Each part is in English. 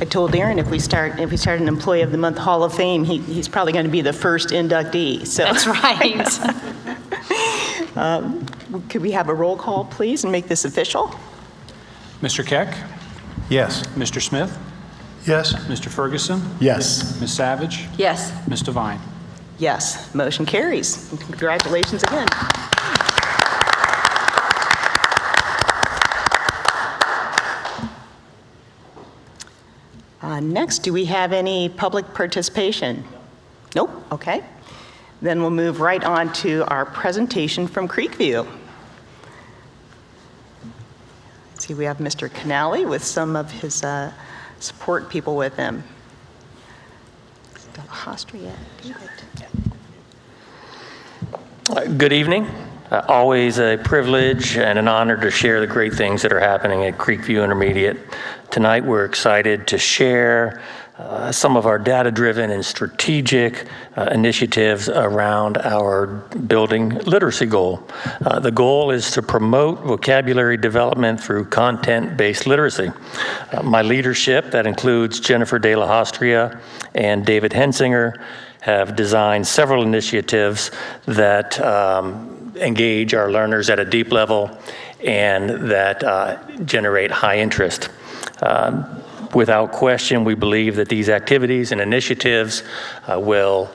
told Aaron if we start an Employee of the Month Hall of Fame, he's probably going to be the first inductee. So. That's right. Could we have a roll call, please, and make this official? Mr. Keck? Yes. Mr. Smith? Yes. Mr. Ferguson? Yes. Ms. Savage? Yes. Ms. Devine? Yes, motion carries. Congratulations again. Next, do we have any public participation? Nope, okay. Then we'll move right on to our presentation from Creekview. Let's see, we have Mr. Canale with some of his support people with him. Good evening. Always a privilege and an honor to share the great things that are happening at Creekview Intermediate. Tonight we're excited to share some of our data-driven and strategic initiatives around our building literacy goal. The goal is to promote vocabulary development through content-based literacy. My leadership, that includes Jennifer De La Hostria and David Hensinger, have designed several initiatives that engage our learners at a deep level and that generate high interest. Without question, we believe that these activities and initiatives will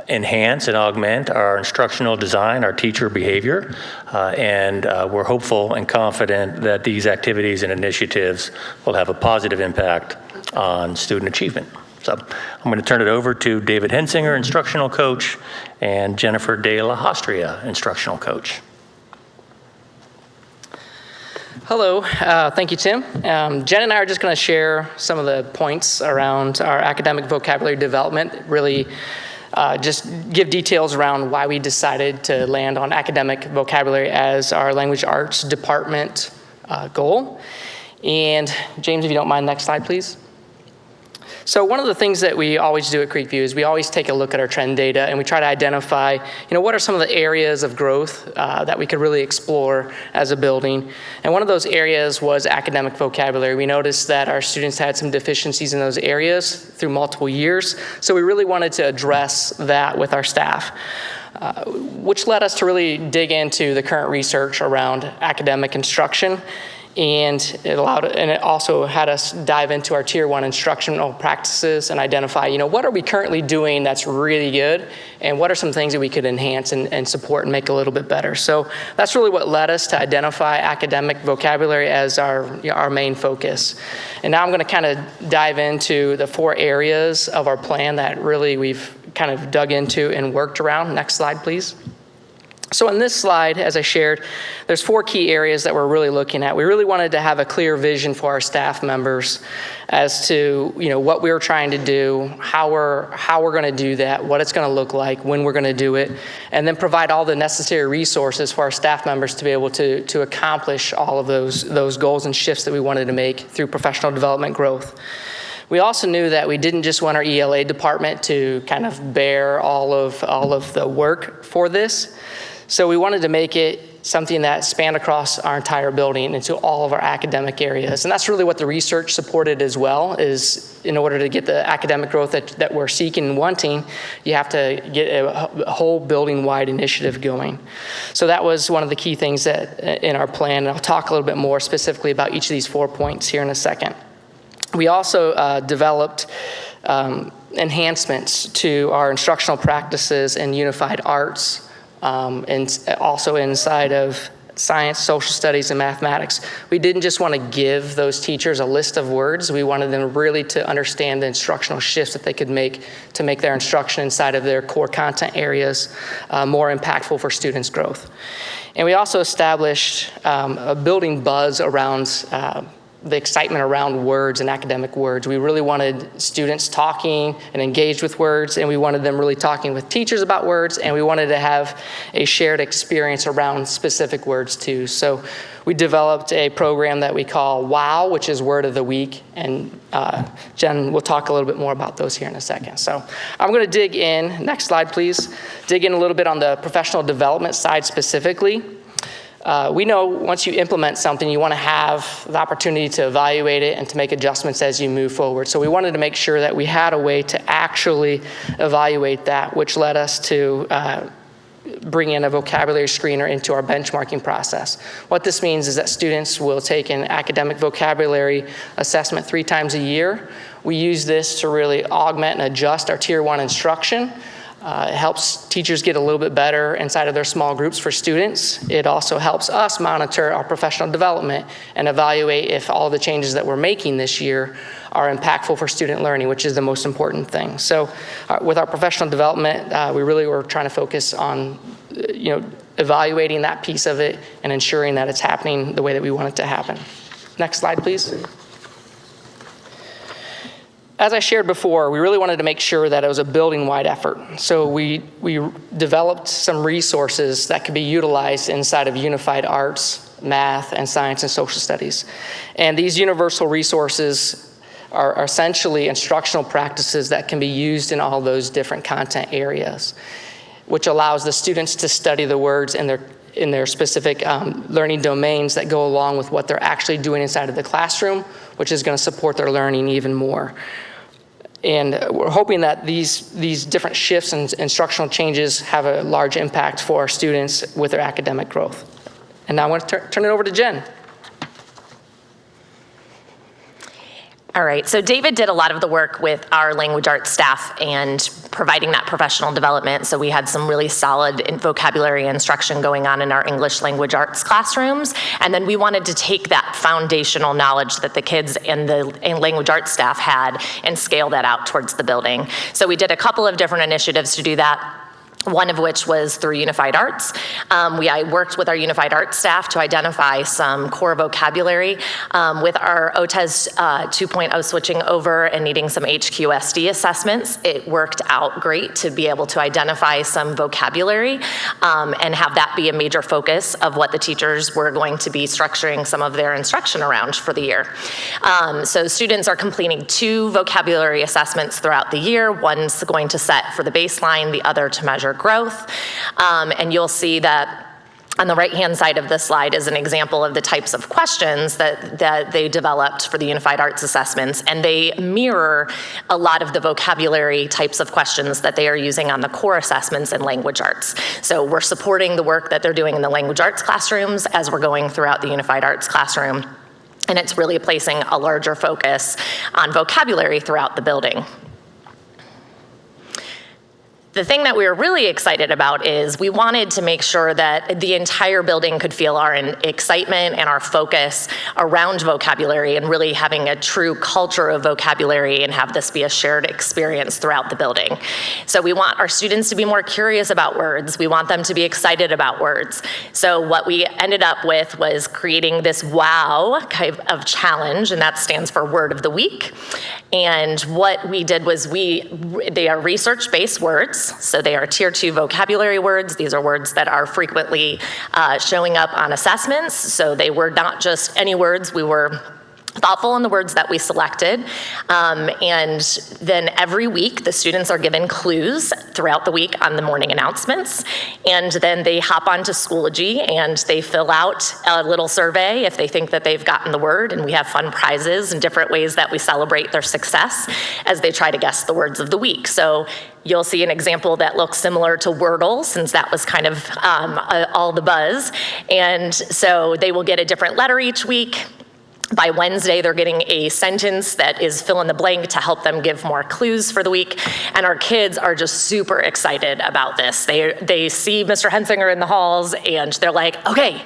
enhance and augment our instructional design, our teacher behavior, and we're hopeful and confident that these activities and initiatives will have a positive impact on student achievement. So I'm going to turn it over to David Hensinger, instructional coach, and Jennifer De La Hostria, instructional coach. Hello, thank you, Tim. Jen and I are just going to share some of the points around our academic vocabulary development, really just give details around why we decided to land on academic vocabulary as our language arts department goal. And James, if you don't mind, next slide, please. So one of the things that we always do at Creekview is we always take a look at our trend data and we try to identify, what are some of the areas of growth that we could really explore as a building. And one of those areas was academic vocabulary. We noticed that our students had some deficiencies in those areas through multiple years. So we really wanted to address that with our staff. Which led us to really dig into the current research around academic instruction. And it also had us dive into our Tier 1 instructional practices and identify, what are we currently doing that's really good, and what are some things that we could enhance and support and make a little bit better. So that's really what led us to identify academic vocabulary as our main focus. And now I'm going to kind of dive into the 4 areas of our plan that really we've kind of dug into and worked around. Next slide, please. So in this slide, as I shared, there's 4 key areas that we're really looking at. We really wanted to have a clear vision for our staff members as to what we were trying to do, how we're going to do that, what it's going to look like, when we're going to do it, and then provide all the necessary resources for our staff members to be able to accomplish all of those goals and shifts that we wanted to make through professional development growth. We also knew that we didn't just want our ELA department to kind of bear all of the work for this. So we wanted to make it something that spanned across our entire building into all of our academic areas. And that's really what the research supported as well, is in order to get the academic growth that we're seeking and wanting, you have to get a whole building-wide initiative going. So that was one of the key things that in our plan, and I'll talk a little bit more specifically about each of these 4 points here in a second. We also developed enhancements to our instructional practices in unified arts, and also inside of science, social studies, and mathematics. We didn't just want to give those teachers a list of words. We wanted them really to understand the instructional shifts that they could make to make their instruction inside of their core content areas more impactful for students' growth. And we also established a building buzz around the excitement around words and academic words. We really wanted students talking and engaged with words, and we wanted them really talking with teachers about words, and we wanted to have a shared experience around specific words too. So we developed a program that we call WOW, which is Word of the Week, and Jen will talk a little bit more about those here in a second. So I'm going to dig in, next slide please, dig in a little bit on the professional development side specifically. We know once you implement something, you want to have the opportunity to evaluate it and to make adjustments as you move forward. So we wanted to make sure that we had a way to actually evaluate that, which led us to bring in a vocabulary screener into our benchmarking process. What this means is that students will take an academic vocabulary assessment 3 times a year. We use this to really augment and adjust our Tier 1 instruction. It helps teachers get a little bit better inside of their small groups for students. It also helps us monitor our professional development and evaluate if all the changes that we're making this year are impactful for student learning, which is the most important thing. So with our professional development, we really were trying to focus on evaluating that piece of it and ensuring that it's happening the way that we want it to happen. Next slide, please. As I shared before, we really wanted to make sure that it was a building-wide effort. So we developed some resources that could be utilized inside of unified arts, math, and science and social studies. And these universal resources are essentially instructional practices that can be used in all those different content areas, which allows the students to study the words in their specific learning domains that go along with what they're actually doing inside of the classroom, which is going to support their learning even more. And we're hoping that these different shifts and instructional changes have a large impact for our students with their academic growth. And now I want to turn it over to Jen. All right, so David did a lot of the work with our language arts staff and providing that professional development. So we had some really solid vocabulary instruction going on in our English language arts classrooms. And then we wanted to take that foundational knowledge that the kids and the language arts staff had and scale that out towards the building. So we did a couple of different initiatives to do that. One of which was through Unified Arts. I worked with our Unified Arts staff to identify some core vocabulary. With our OTES 2.0 switching over and needing some HQSD assessments, it worked out great to be able to identify some vocabulary and have that be a major focus of what the teachers were going to be structuring some of their instruction around for the year. So students are completing 2 vocabulary assessments throughout the year. One's going to set for the baseline, the other to measure growth. And you'll see that on the right-hand side of this slide is an example of the types of questions that they developed for the Unified Arts assessments, and they mirror a lot of the vocabulary types of questions that they are using on the core assessments in language arts. So we're supporting the work that they're doing in the language arts classrooms as we're going throughout the Unified Arts classroom, and it's really placing a larger focus on vocabulary throughout the building. The thing that we were really excited about is we wanted to make sure that the entire building could feel our excitement and our focus around vocabulary and really having a true culture of vocabulary and have this be a shared experience throughout the building. So we want our students to be more curious about words. We want them to be excited about words. So what we ended up with was creating this WOW kind of challenge, and that stands for Word of the Week. And what we did was they are research-based words. So they are Tier 2 vocabulary words. These are words that are frequently showing up on assessments. So they were not just any words. We were thoughtful in the words that we selected. And then every week, the students are given clues throughout the week on the morning announcements. And then they hop onto Schoology and they fill out a little survey if they think that they've gotten the word. And we have fun prizes and different ways that we celebrate their success as they try to guess the words of the week. So you'll see an example that looks similar to Wordle, since that was kind of all the buzz. And so they will get a different letter each week. By Wednesday, they're getting a sentence that is fill in the blank to help them give more clues for the week. And our kids are just super excited about this. They see Mr. Hensinger in the halls and they're like, okay,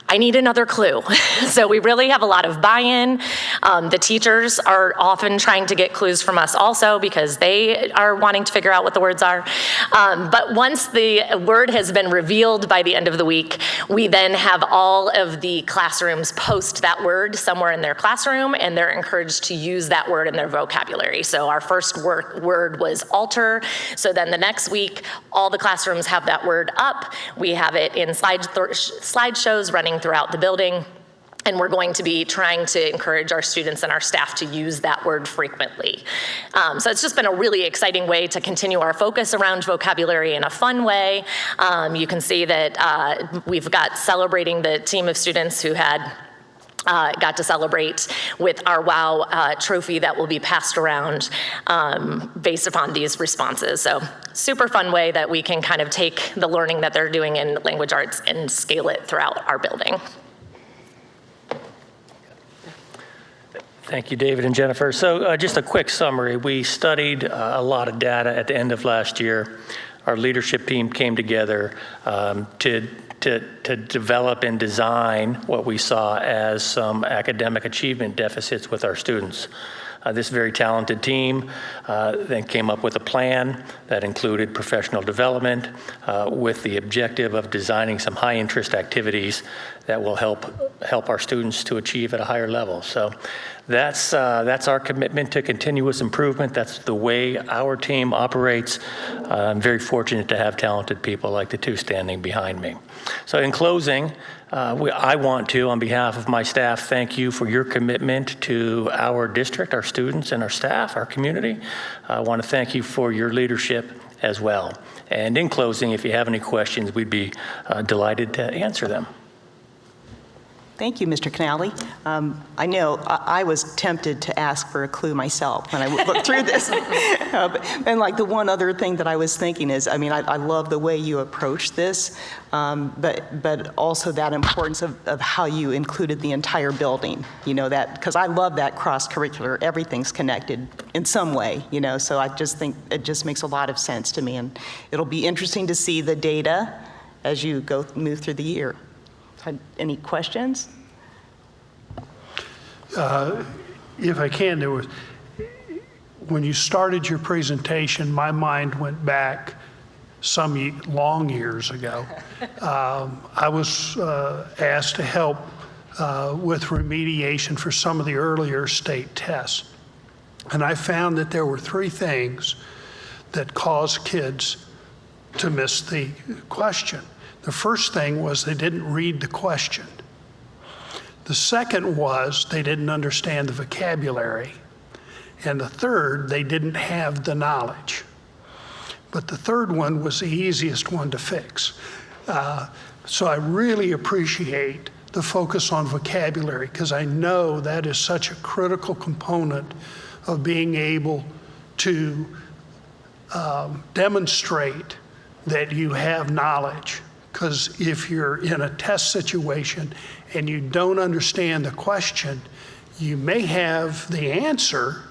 I need another clue. So we really have a lot of buy-in. The teachers are often trying to get clues from us also because they are wanting to figure out what the words are. But once the word has been revealed by the end of the week, we then have all of the classrooms post that word somewhere in their classroom, and they're encouraged to use that word in their vocabulary. So our first word was alter. So then the next week, all the classrooms have that word up. We have it in slideshows running throughout the building. And we're going to be trying to encourage our students and our staff to use that word frequently. So it's just been a really exciting way to continue our focus around vocabulary in a fun way. You can see that we've got celebrating the team of students who had got to celebrate with our WOW trophy that will be passed around based upon these responses. So super fun way that we can kind of take the learning that they're doing in language arts and scale it throughout our building. Thank you, David and Jennifer. So just a quick summary. We studied a lot of data at the end of last year. Our leadership team came together to develop and design what we saw as some academic achievement deficits with our students. This very talented team then came up with a plan that included professional development with the objective of designing some high interest activities that will help our students to achieve at a higher level. So that's our commitment to continuous improvement. That's the way our team operates. I'm very fortunate to have talented people like the two standing behind me. So in closing, I want to, on behalf of my staff, thank you for your commitment to our district, our students and our staff, our community. I want to thank you for your leadership as well. And in closing, if you have any questions, we'd be delighted to answer them. Thank you, Mr. Canale. I know I was tempted to ask for a clue myself when I looked through this. And like the one other thing that I was thinking is, I mean, I love the way you approach this, but also that importance of how you included the entire building, you know, that, because I love that cross-curricular, everything's connected in some way, you know, so I just think it just makes a lot of sense to me. And it'll be interesting to see the data as you move through the year. Any questions? If I can, when you started your presentation, my mind went back some long years ago. I was asked to help with remediation for some of the earlier state tests. And I found that there were three things that caused kids to miss the question. The first thing was they didn't read the question. The second was they didn't understand the vocabulary. And the third, they didn't have the knowledge. But the third one was the easiest one to fix. So I really appreciate the focus on vocabulary, because I know that is such a critical component of being able to demonstrate that you have knowledge. Because if you're in a test situation and you don't understand the question, you may have the answer,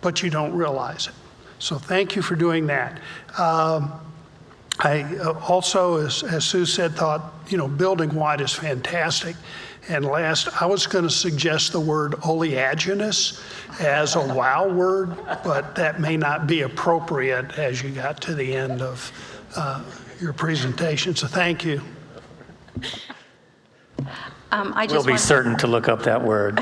but you don't realize it. So thank you for doing that. I also, as Sue said, thought, you know, building-wide is fantastic. And last, I was going to suggest the word oleaginous as a wow word, but that may not be appropriate as you got to the end of your presentation, so thank you. We'll be certain to look up that word.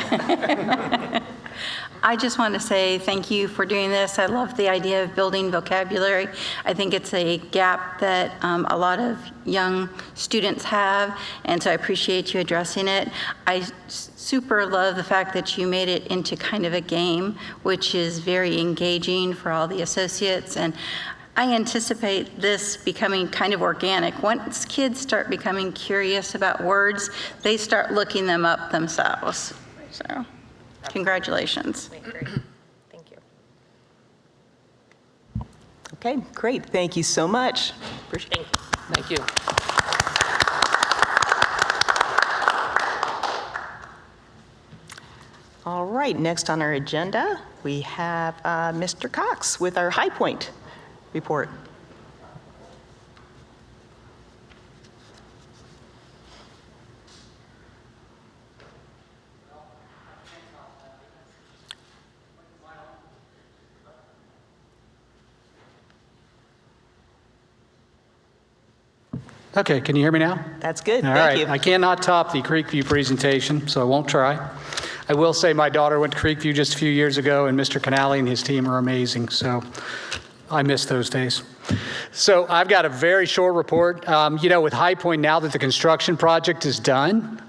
I just want to say thank you for doing this. I love the idea of building vocabulary. I think it's a gap that a lot of young students have, and so I appreciate you addressing it. I super love the fact that you made it into kind of a game, which is very engaging for all the associates, and I anticipate this becoming kind of organic. Once kids start becoming curious about words, they start looking them up themselves. So, congratulations. Thank you. Okay, great. Thank you so much. Thank you. Thank you. All right, next on our agenda, we have Mr. Cox with our High Point report. Okay, can you hear me now? That's good. All Thank right, you. I cannot top the Creekview presentation, so I won't try. I will say my daughter went to Creekview just a few years ago, and Mr. Canale and his team are amazing, so I miss those days. So I've got a very short report. With High Point, now that the construction project is done,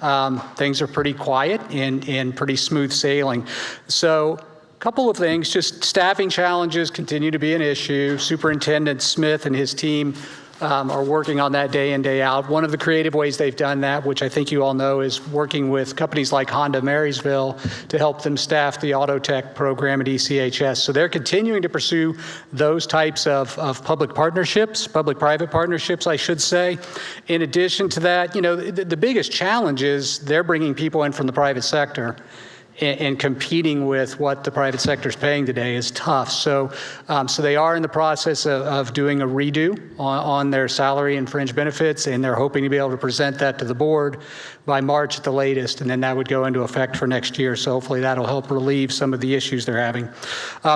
things are pretty quiet and pretty smooth sailing. So a couple of things, just staffing challenges continue to be an issue. Superintendent Smith and his team are working on that day in, day out. One of the creative ways they've done that, which I think you all know, is working with companies like Honda Marysville to help them staff the auto tech program at ECHS. So they're continuing to pursue those types of public partnerships, public-private partnerships, I should say. In addition to that, the biggest challenge is they're bringing people in from the private sector. And competing with what the private sector is paying today is tough. So they are in the process of doing a redo on their salary and fringe benefits, and they're hoping to be able to present that to the board by March at the latest, and then that would go into effect for next year. So hopefully that'll help relieve some of the issues they're having.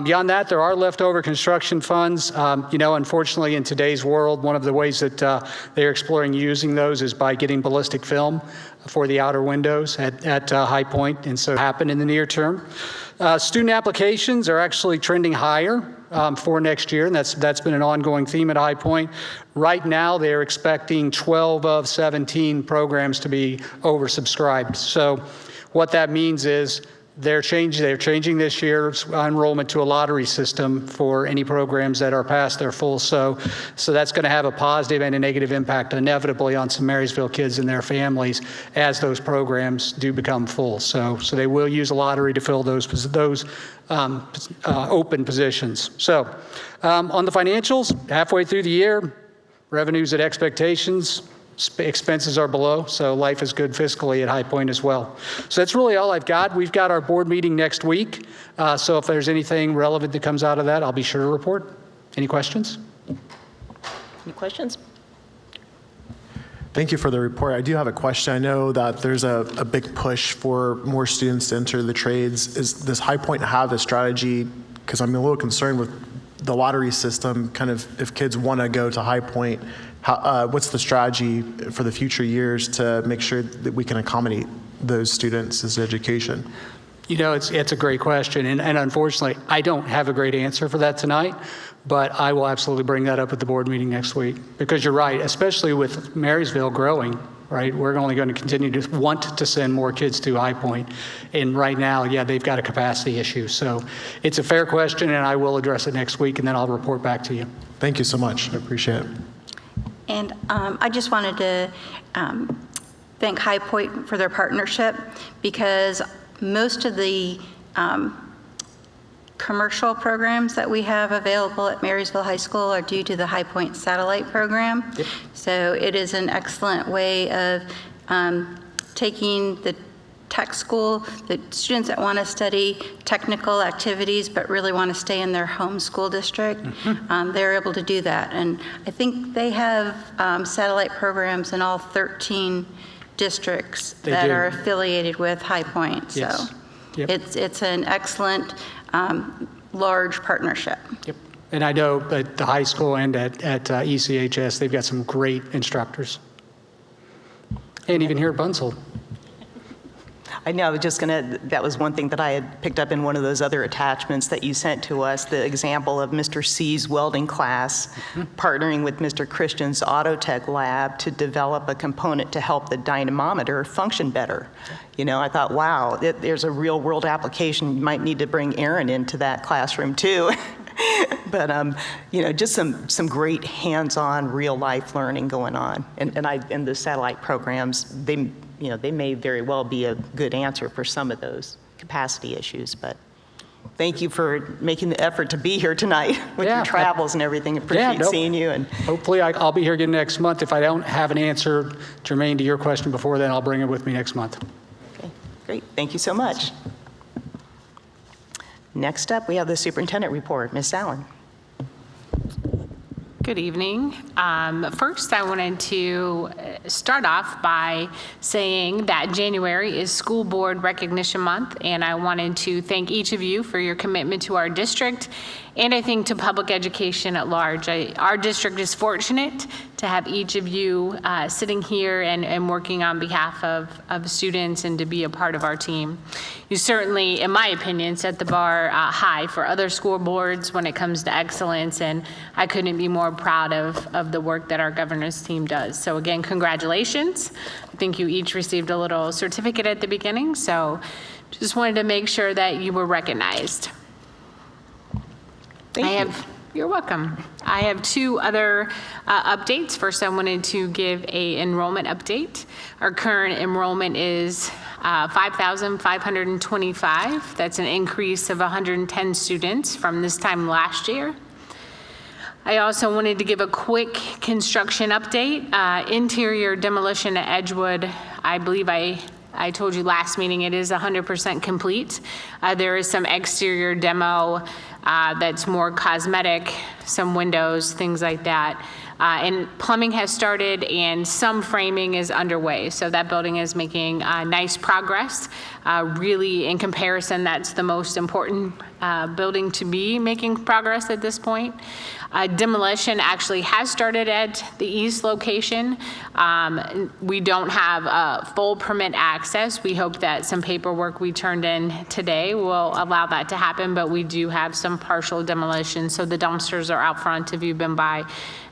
Beyond that, there are leftover construction funds. Unfortunately, in today's world, one of the ways that they're exploring using those is by getting ballistic film for the outer windows at High Point, and so happen in the near term. Student applications are actually trending higher for next year, and that's been an ongoing theme at High Point. Right now, they're expecting 12 of 17 programs to be oversubscribed. So what that means is they're changing this year's enrollment to a lottery system for any programs that are past their full. So that's going to have a positive and a negative impact inevitably on some Marysville kids and their families as those programs do become full. So they will use a lottery to fill those open positions. So on the financials, halfway through the year, revenues at expectations. Expenses are below, so life is good fiscally at High Point as well. So that's really all I've got. We've got our board meeting next week, so if there's anything relevant that comes out of that, I'll be sure to report. Any questions? Any questions? Thank you for the report. I do have a question. I know that there's a big push for more students to enter the trades. Does High Point have a strategy? Because I'm a little concerned with the lottery system, kind of if kids want to go to High Point, what's the strategy for the future years to make sure that we can accommodate those students as education? It's a great question, and unfortunately, I don't have a great answer for that tonight, but I will absolutely bring that up at the board meeting next week, because you're right, especially with Marysville growing, right? We're only going to continue to want to send more kids to High Point, and right now, yeah, they've got a capacity issue. So it's a fair question, and I will address it next week, and then I'll report back to you. Thank you so much. I appreciate it. And I just wanted to thank High Point for their partnership, because most of the commercial programs that we have available at Marysville High School are due to the High Point satellite program. Yep. So it is an excellent way of taking the tech school, the students that want to study technical activities but really want to stay in their home school district, they're able to do that. And I think they have satellite programs in all 13 districts that are affiliated with High Point. So yes. Yep. It's an excellent large partnership. Yep. And I know at the high school and at ECHS, they've got some great instructors. And even here at Bunzel. I know, I was just that was one thing that I had picked up in one of those other attachments that you sent to us, the example of Mr. C's welding class partnering with Mr. Christian's auto tech lab to develop a component to help the dynamometer function better. I thought, wow, there's a real world application. You might need to bring Aaron into that classroom too. But, just some great hands-on real life learning going on. And the satellite programs, they may very well be a good answer for some of those capacity issues, but thank you for making the effort to be here tonight with your travels and everything. Appreciate seeing you. And hopefully I'll be here again next month. If I don't have an answer germane to your question before then, I'll bring it with me next month. Okay, great. Thank you so much. Next up, we have the superintendent report. Ms. Allen. Good evening. First, I wanted to start off by saying that January is School Board Recognition Month, and I wanted to thank each of you for your commitment to our district, and I think to public education at large. Our district is fortunate to have each of you sitting here and working on behalf of students and to be a part of our team. You certainly, in my opinion, set the bar high for other school boards when it comes to excellence, and I couldn't be more proud of the work that our governance team does. So again, congratulations. I think you each received a little certificate at the beginning, so just wanted to make sure that you were recognized. Thank you. You're welcome. I have two other updates. First, I wanted to give a enrollment update. Our current enrollment is 5,525. That's an increase of 110 students from this time last year. I also wanted to give a quick construction update. Interior demolition at Edgewood, I believe I told you last meeting, it is 100% complete. There is some exterior demo that's more cosmetic, some windows, things like that. And plumbing has started and some framing is underway. So that building is making nice progress. Really, in comparison, that's the most important building to be making progress at this point. Demolition actually has started at the east location. We don't have full permit access. We hope that some paperwork we turned in today will allow that to happen, but we do have some partial demolition. So the dumpsters are out front if you've been by,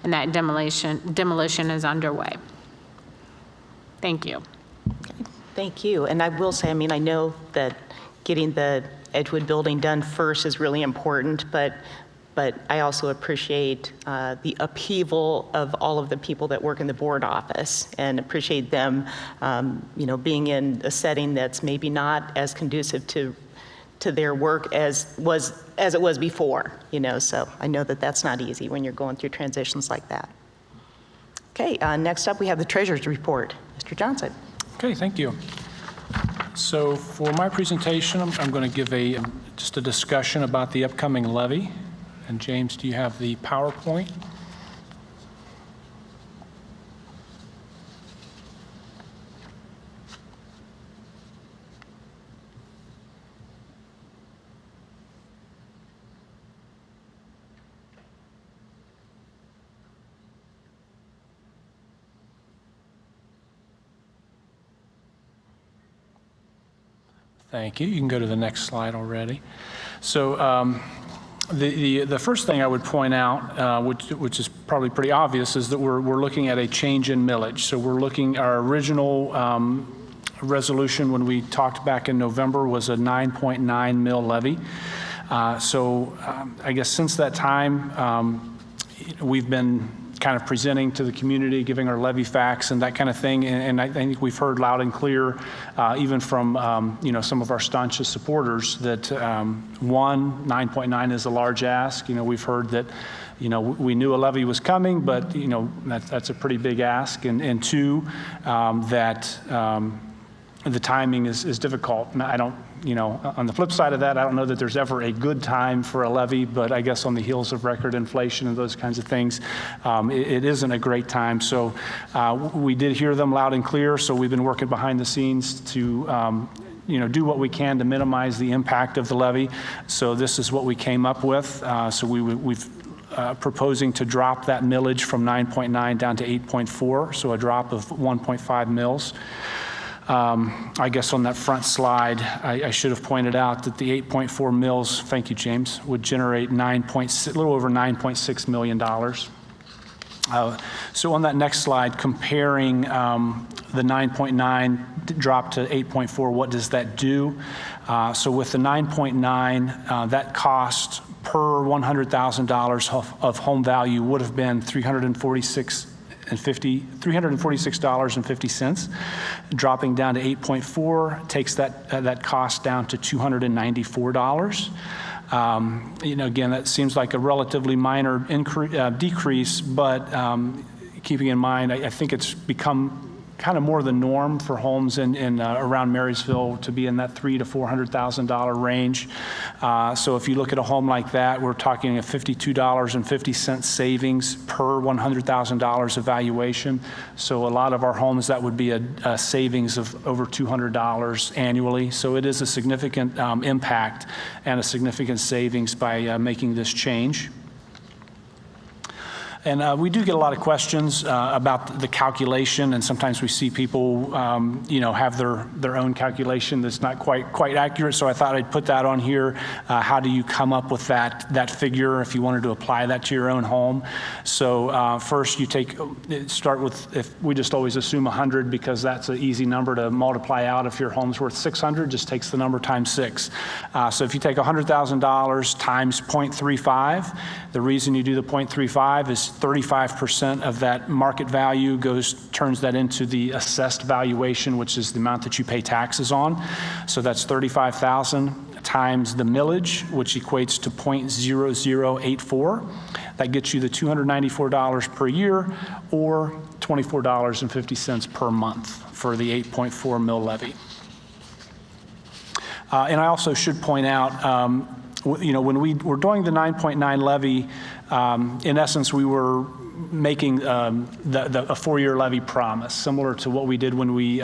and that demolition is underway. Thank you. Okay, thank you. And I will say, I mean, I know that getting the Edgewood building done first is really important, but I also appreciate the upheaval of all of the people that work in the board office, and appreciate them, being in a setting that's maybe not as conducive to their work as it was before. So I know that that's not easy when you're going through transitions like that. Okay, next up we have the treasurer's report. Mr. Johnson. Okay, thank you. So for my presentation, I'm going to give just a discussion about the upcoming levy. And James, do you have the PowerPoint? Thank you. You can go to the next slide already. So the first thing I would point out, which is probably pretty obvious, is that we're looking at a change in millage. So we're looking, our original resolution when we talked back in November was a 9.9 mil levy. I guess since that time, we've been kind of presenting to the community, giving our levy facts and that kind of thing. And I think we've heard loud and clear, even from some of our staunchest supporters, that 9.9 is a large ask. We've heard that we knew a levy was coming, but that's a pretty big ask. And two, that the timing is difficult. And I don't, on the flip side of that, I don't know that there's ever a good time for a levy, but I guess on the heels of record inflation and those kinds of things, it isn't a great time. So we did hear them loud and clear, so we've been working behind the scenes to do what we can to minimize the impact of the levy. So this is what we came up with. So we've proposing to drop that millage from 9.9 down to 8.4, so a drop of 1.5 mils. I guess on that front slide, I should have pointed out that the 8.4 mils, thank you, James, would generate a little over $9.6 million. So on that next slide, comparing the 9.9 drop to 8.4, what does that do? So with the 9.9, that cost per $100,000 of home value would have been $346.50. Dropping down to 8.4 takes that cost down to $294. Again, that seems like a relatively minor decrease, but keeping in mind, I think it's become kind of more the norm for homes in around Marysville to be in that $300,000 to $400,000 range. So if you look at a home like that, we're talking a $52.50 savings per $100,000 of valuation. So a lot of our homes, that would be a savings of over $200 annually. So it is a significant impact and a significant savings by making this change. And we do get a lot of questions about the calculation, and sometimes we see people, have their own calculation that's not quite accurate. So I thought I'd put that on here. How do you come up with that figure if you wanted to apply that to your own home? So first, you start with, if we just always assume 100 because that's an easy number to multiply out. If your home's worth 600, just takes the number times 6. So if you take $100,000 times 0.35, the reason you do the 0.35 is 35% of that market value turns that into the assessed valuation, which is the amount that you pay taxes on. So that's $35,000 times the millage, which equates to 0.0084. That gets you the $294 per year, or $24.50 per month for the 8.4 mill levy. And I also should point out, when we were doing the 9.9 levy, in essence, we were making a 4-year levy promise, similar to what we did when we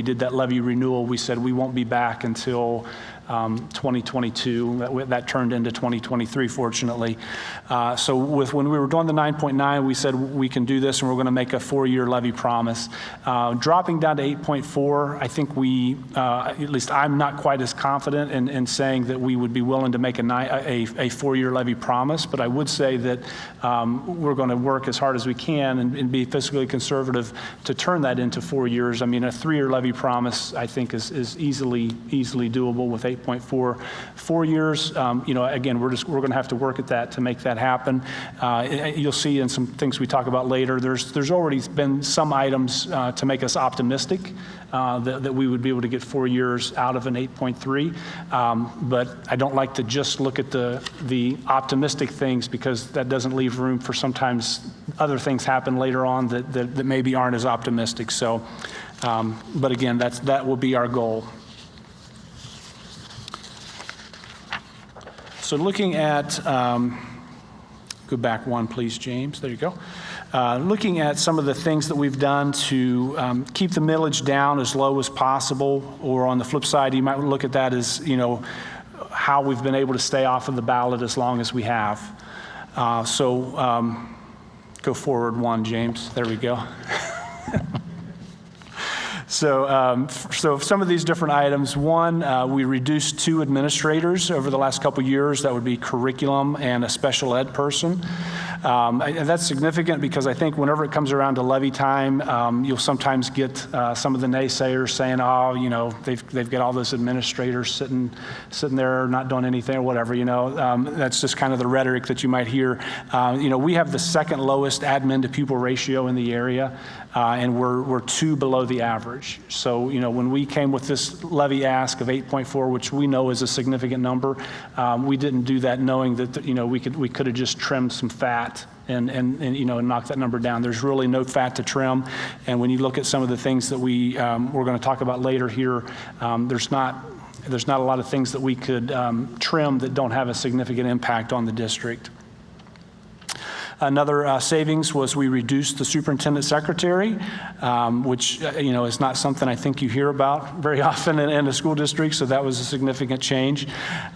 did that levy renewal. We said we won't be back until 2022. That turned into 2023, fortunately. So when we were doing the 9.9, we said we can do this, and we're going to make a 4-year levy promise. Dropping down to 8.4, I think at least I'm not quite as confident in saying that we would be willing to make a 4-year levy promise, but I would say that we're going to work as hard as we can and be fiscally conservative to turn that into 4 years. I mean, a 3-year levy promise, I think, is easily doable with 8.4. 4 years, again, we're going to have to work at that to make that happen. You'll see in some things we talk about later, there's already been some items to make us optimistic that we would be able to get 4 years out of an 8.3. But I don't like to just look at the optimistic things, because that doesn't leave room for sometimes other things happen later on that maybe aren't as optimistic. So, but again, that will be our goal. So looking at, go back one, please, James. There you go. Looking at some of the things that we've done to keep the millage down as low as possible, or on the flip side, you might look at that as, how we've been able to stay off of the ballot as long as we have. Go forward one, James. There we go. So some of these different items. One, we reduced 2 administrators over the last couple years. That would be curriculum and a special ed person. And that's significant because I think whenever it comes around to levy time, you'll sometimes get some of the naysayers saying, they've got all those administrators sitting there not doing anything or whatever. That's just kind of the rhetoric that you might hear. We have the second lowest admin to pupil ratio in the area, and we're 2 below the average. So, when we came with this levy ask of 8.4, which we know is a significant number, we didn't do that knowing that we could have just trimmed some fat and knock that number down. There's really no fat to trim, and when you look at some of the things that we're going to talk about later here, there's not a lot of things that we could trim that don't have a significant impact on the district. Another savings was we reduced the superintendent secretary, which is not something I think you hear about very often in a school district, so that was a significant change.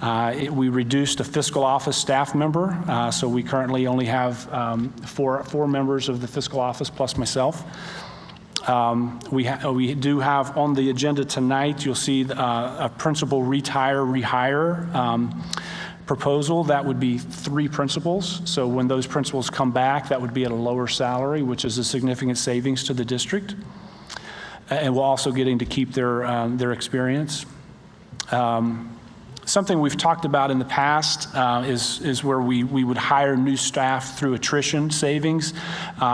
We reduced a fiscal office staff member, so we currently only have four members of the fiscal office plus myself. We do have on the agenda tonight, you'll see a principal rehire proposal. That would be 3 principals. So when those principals come back, that would be at a lower salary, which is a significant savings to the district. And we're also getting to keep their experience. Something we've talked about in the past is where we would hire new staff through attrition savings.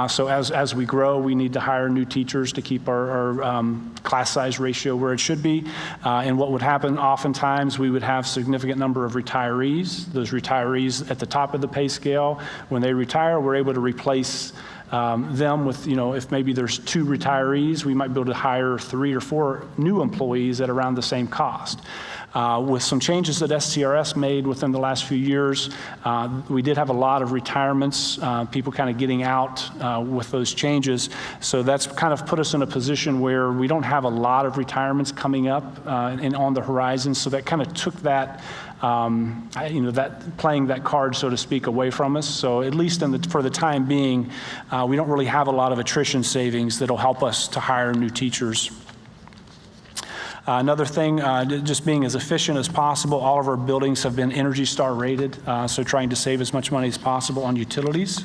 So as we grow, we need to hire new teachers to keep our class size ratio where it should be. And what would happen oftentimes, we would have significant number of retirees. Those retirees at the top of the pay scale, when they retire, we're able to replace them with, if maybe there's 2 retirees, we might be able to hire 3 or 4 new employees at around the same cost. With some changes that STRS made within the last few years, we did have a lot of retirements, people kind of getting out with those changes. So that's kind of put us in a position where we don't have a lot of retirements coming up and on the horizon. So that kind of took that, that playing that card, so to speak, away from us. So at least for the time being, we don't really have a lot of attrition savings that'll help us to hire new teachers. Another thing, just being as efficient as possible. All of our buildings have been Energy Star rated, so trying to save as much money as possible on utilities.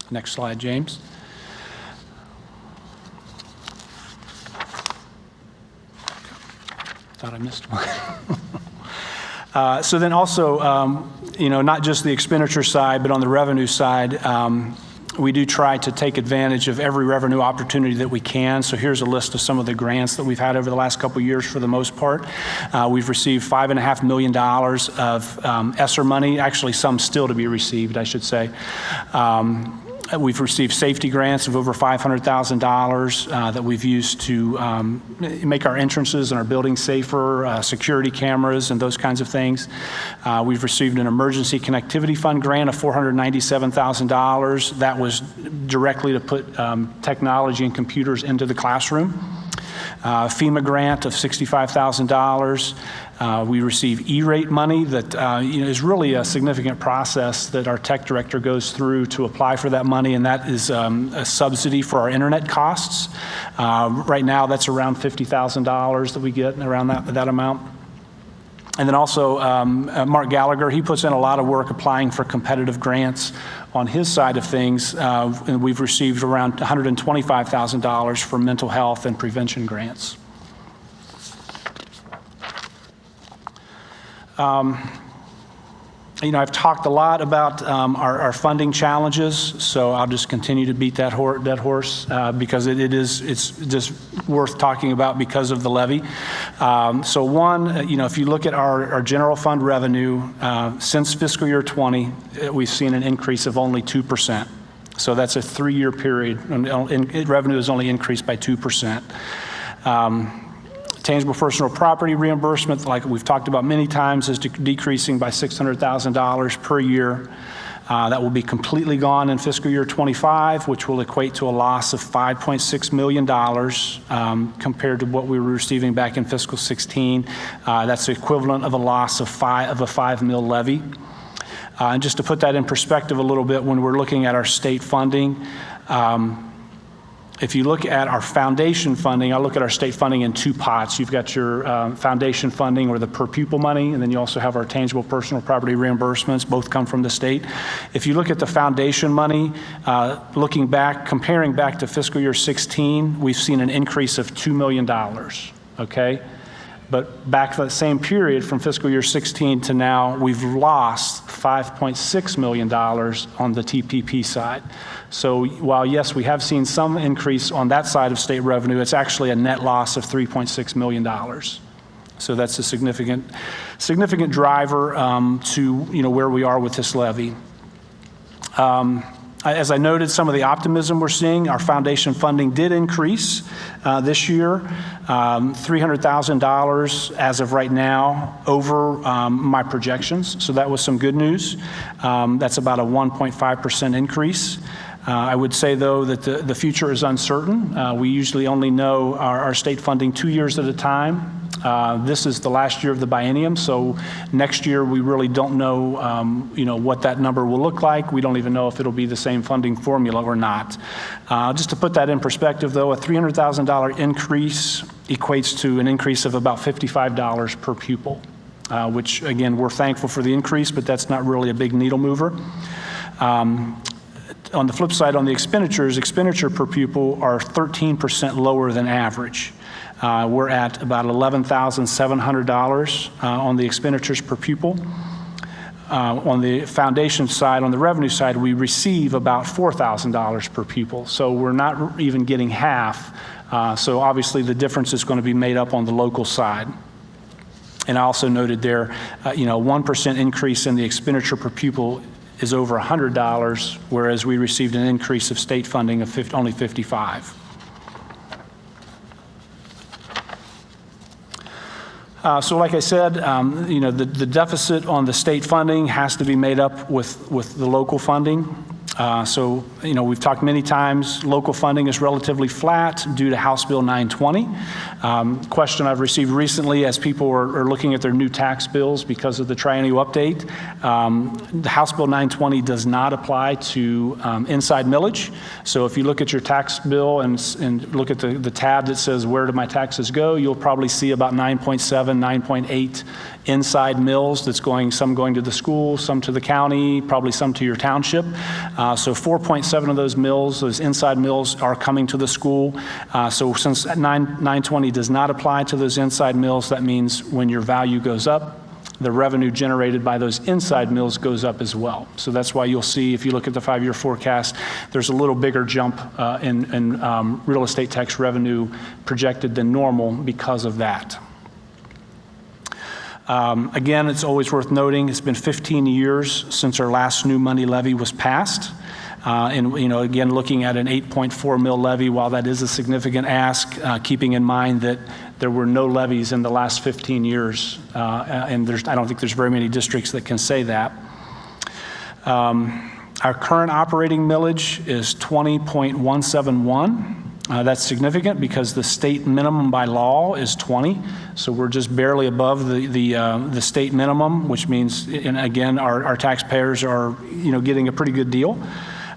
Next slide, James. Thought I missed one. So then also, not just the expenditure side, but on the revenue side, we do try to take advantage of every revenue opportunity that we can. So here's a list of some of the grants that we've had over the last couple of years for the most part. We've received $5.5 million of ESSER money, actually some still to be received, I should say. We've received safety grants of over $500,000 that we've used to make our entrances and our buildings safer, security cameras and those kinds of things. We've received an emergency connectivity fund grant of $497,000. That was directly to put technology and computers into the classroom. FEMA grant of $65,000. We receive E-rate money that is really a significant process that our tech director goes through to apply for that money, and that is a subsidy for our internet costs. Right now, that's around $50,000 that we get around that amount. And then also Mark Gallagher, he puts in a lot of work applying for competitive grants on his side of things, and we've received around $125,000 for mental health and prevention grants. I've talked a lot about our funding challenges, so I'll just continue to beat that horse because it's just worth talking about because of the levy. So one, if you look at our general fund revenue, since fiscal year 20, we've seen an increase of only 2%. So that's a 3-year period, and revenue has only increased by 2%. Tangible personal property reimbursement, like we've talked about many times, is decreasing by $600,000 per year. That will be completely gone in fiscal year 25, which will equate to a loss of $5.6 million compared to what we were receiving back in fiscal 16. That's the equivalent of a loss of a 5 mil levy. And just to put that in perspective a little bit, when we're looking at our state funding, if you look at our foundation funding, I look at our state funding in 2 pots. You've got your foundation funding, or the per pupil money, and then you also have our tangible personal property reimbursements. Both come from the state. If you look at the foundation money, looking back, comparing back to fiscal year 16, we've seen an increase of $2 million, okay? But back for the same period from fiscal year 16 to now, we've lost $5.6 million on the TPP side. So while, yes, we have seen some increase on that side of state revenue, it's actually a net loss of $3.6 million. So that's a significant driver to where we are with this levy. As I noted, some of the optimism we're seeing, our foundation funding did increase this year, $300,000 as of right now over my projections. So that was some good news. That's about a 1.5% increase. I would say, though, that the future is uncertain. We usually only know our state funding 2 years at a time. This is the last year of the biennium, so next year we really don't know, what that number will look like. We don't even know if it'll be the same funding formula or not. Just to put that in perspective, though, a $300,000 increase equates to an increase of about $55 per pupil, which, again, we're thankful for the increase, but that's not really a big needle mover. On the flip side, on the expenditure per pupil are 13% lower than average. We're at about $11,700 on the expenditures per pupil. On the foundation side, on the revenue side, we receive about $4,000 per pupil. So we're not even getting half. So obviously the difference is going to be made up on the local side. And I also noted there, 1% increase in the expenditure per pupil is over $100, whereas we received an increase of state funding of only $55. So like I said, the deficit on the state funding has to be made up with the local funding. So we've talked many times, local funding is relatively flat due to House Bill 920. Question I've received recently as people are looking at their new tax bills because of the triennial update, the House Bill 920 does not apply to inside millage. So if you look at your tax bill and look at the tab that says where do my taxes go, you'll probably see about 9.7, 9.8 inside mills that's some going to the school, some to the county, probably some to your township. So 4.7 of those mills, those inside mills, are coming to the school. So since 920 does not apply to those inside mills, that means when your value goes up, the revenue generated by those inside mills goes up as well. So that's why you'll see, if you look at the 5-year forecast, there's a little bigger jump in real estate tax revenue projected than normal because of that. Again, it's always worth noting, it's been 15 years since our last new money levy was passed. And again, looking at an 8.4 mil levy, while that is a significant ask, keeping in mind that there were no levies in the last 15 years, and I don't think there's very many districts that can say that. Our current operating millage is 20.171. That's significant because the state minimum by law is 20, so we're just barely above the state minimum, which means, and again, our taxpayers are getting a pretty good deal.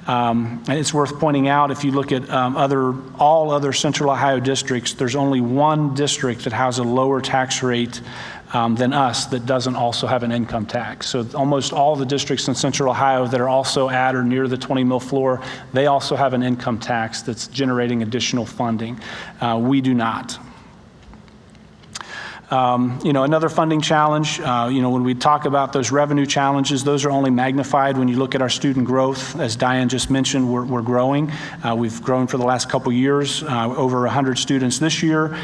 And it's worth pointing out, if you look at all other Central Ohio districts, there's only one district that has a lower tax rate than us that doesn't also have an income tax. So almost all the districts in Central Ohio that are also at or near the 20 mil floor, they also have an income tax that's generating additional funding. We do not. Another funding challenge, when we talk about those revenue challenges, those are only magnified when you look at our student growth. As Diane just mentioned, we're growing. We've grown for the last couple years, over 100 students this year.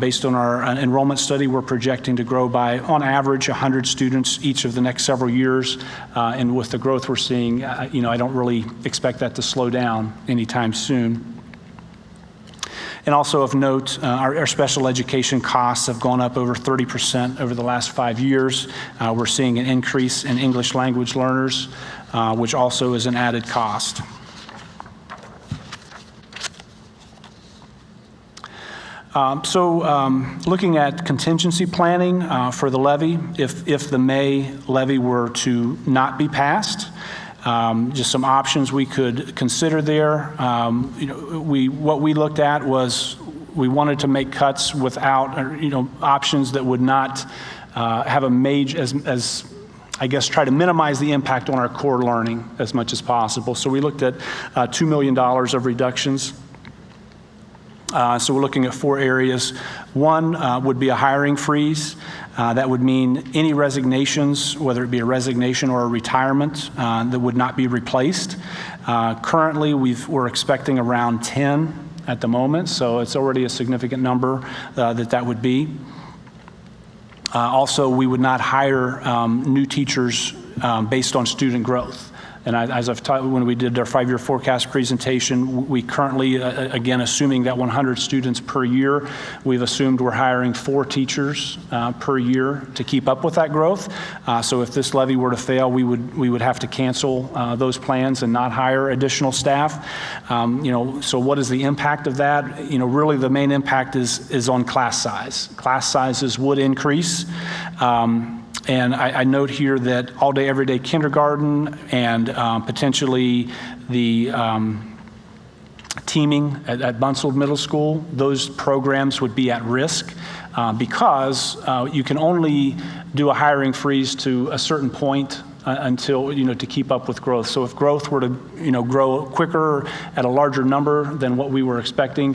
Based on our enrollment study, we're projecting to grow by, on average, 100 students each of the next several years. And with the growth we're seeing, I don't really expect that to slow down anytime soon. And also of note, our special education costs have gone up over 30% over the last 5 years. We're seeing an increase in English language learners, which also is an added cost. Looking at contingency planning for the levy, if the May levy were to not be passed, just some options we could consider there. What we looked at was we wanted to make cuts without, options that would not have a major, try to minimize the impact on our core learning as much as possible. So we looked at $2 million of reductions. So we're looking at 4 areas. One would be a hiring freeze. That would mean any resignations, whether it be a resignation or a retirement, that would not be replaced. Currently, we're expecting around 10 at the moment, so it's already a significant number that would be. Also, we would not hire new teachers based on student growth. And as I've taught, when we did our 5-year forecast presentation, we currently, again, assuming that 100 students per year, we've assumed we're hiring 4 teachers per year to keep up with that growth. So if this levy were to fail, we would have to cancel those plans and not hire additional staff. So what is the impact of that? Really the main impact is on class size. Class sizes would increase. And I note here that all day, everyday kindergarten and potentially the teaming at Buntsville Middle School, those programs would be at risk because you can only do a hiring freeze to a certain point until, to keep up with growth. So if growth were to, grow quicker at a larger number than what we were expecting,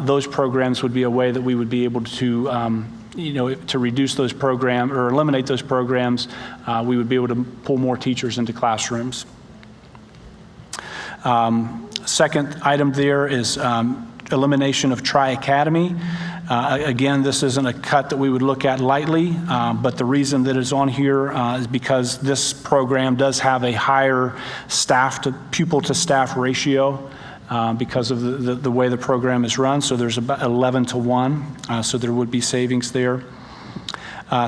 those programs would be a way that we would be able to to reduce those programs or eliminate those programs, we would be able to pull more teachers into classrooms. Second item there is elimination of Tri-Academy. Again, this isn't a cut that we would look at lightly, but the reason that it's on here is because this program does have a higher pupil to staff ratio because of the way the program is run. So there's about 11 to 1, so there would be savings there.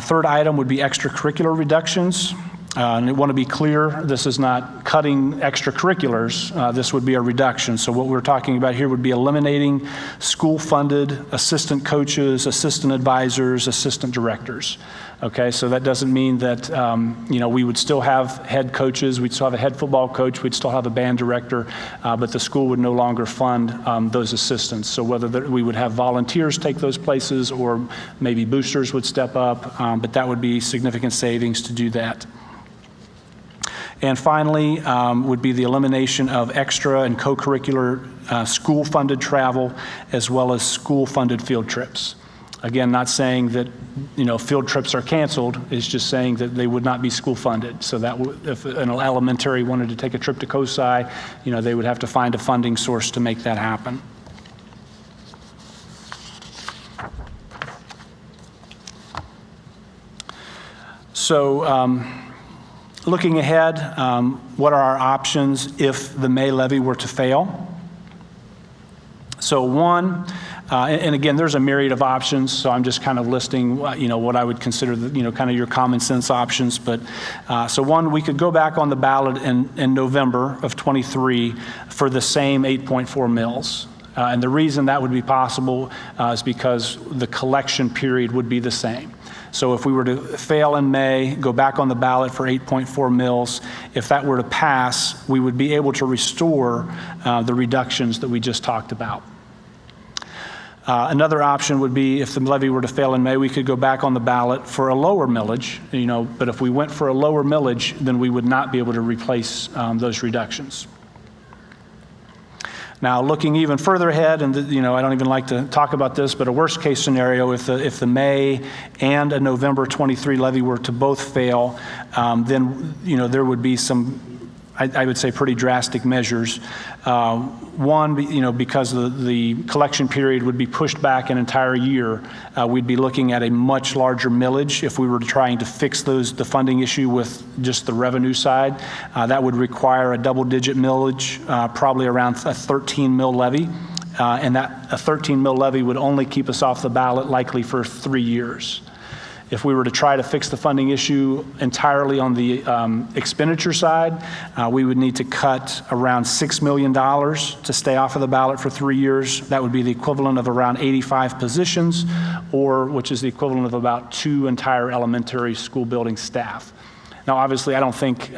Third item would be extracurricular reductions. And I want to be clear, this is not cutting extracurriculars. This would be a reduction. So what we're talking about here would be eliminating school-funded assistant coaches, assistant advisors, assistant directors. Okay, so that doesn't mean that we would still have head coaches, we'd still have a head football coach, we'd still have a band director, but the school would no longer fund those assistants. So whether we would have volunteers take those places or maybe boosters would step up, but that would be significant savings to do that. And finally, would be the elimination of extra and co-curricular school-funded travel, as well as school-funded field trips. Again, not saying that field trips are canceled. It's just saying that they would not be school-funded. So that if an elementary wanted to take a trip to COSI, they would have to find a funding source to make that happen. So. Looking ahead, what are our options if the May levy were to fail? So one, and again, there's a myriad of options, so I'm just kind of listing, what I would consider, kind of your common sense options. But so one, we could go back on the ballot in November of 23 for the same 8.4 mils. And the reason that would be possible is because the collection period would be the same. So if we were to fail in May, go back on the ballot for 8.4 mils, if that were to pass, we would be able to restore the reductions that we just talked about. Another option would be if the levy were to fail in May, we could go back on the ballot for a lower millage, but if we went for a lower millage, then we would not be able to replace those reductions. Now, looking even further ahead, and I don't even like to talk about this, but a worst case scenario, if the May and a November 23 levy were to both fail, then there would be some, I would say, pretty drastic measures. One, because the collection period would be pushed back an entire year, we'd be looking at a much larger millage if we were trying to fix the funding issue with just the revenue side. That would require a double-digit millage, probably around a 13 mil levy, and a 13 mil levy would only keep us off the ballot likely for 3 years. If we were to try to fix the funding issue entirely on the expenditure side, we would need to cut around $6 million to stay off of the ballot for 3 years. That would be the equivalent of around 85 positions, which is the equivalent of about 2 entire elementary school building staff. Now, obviously, I don't think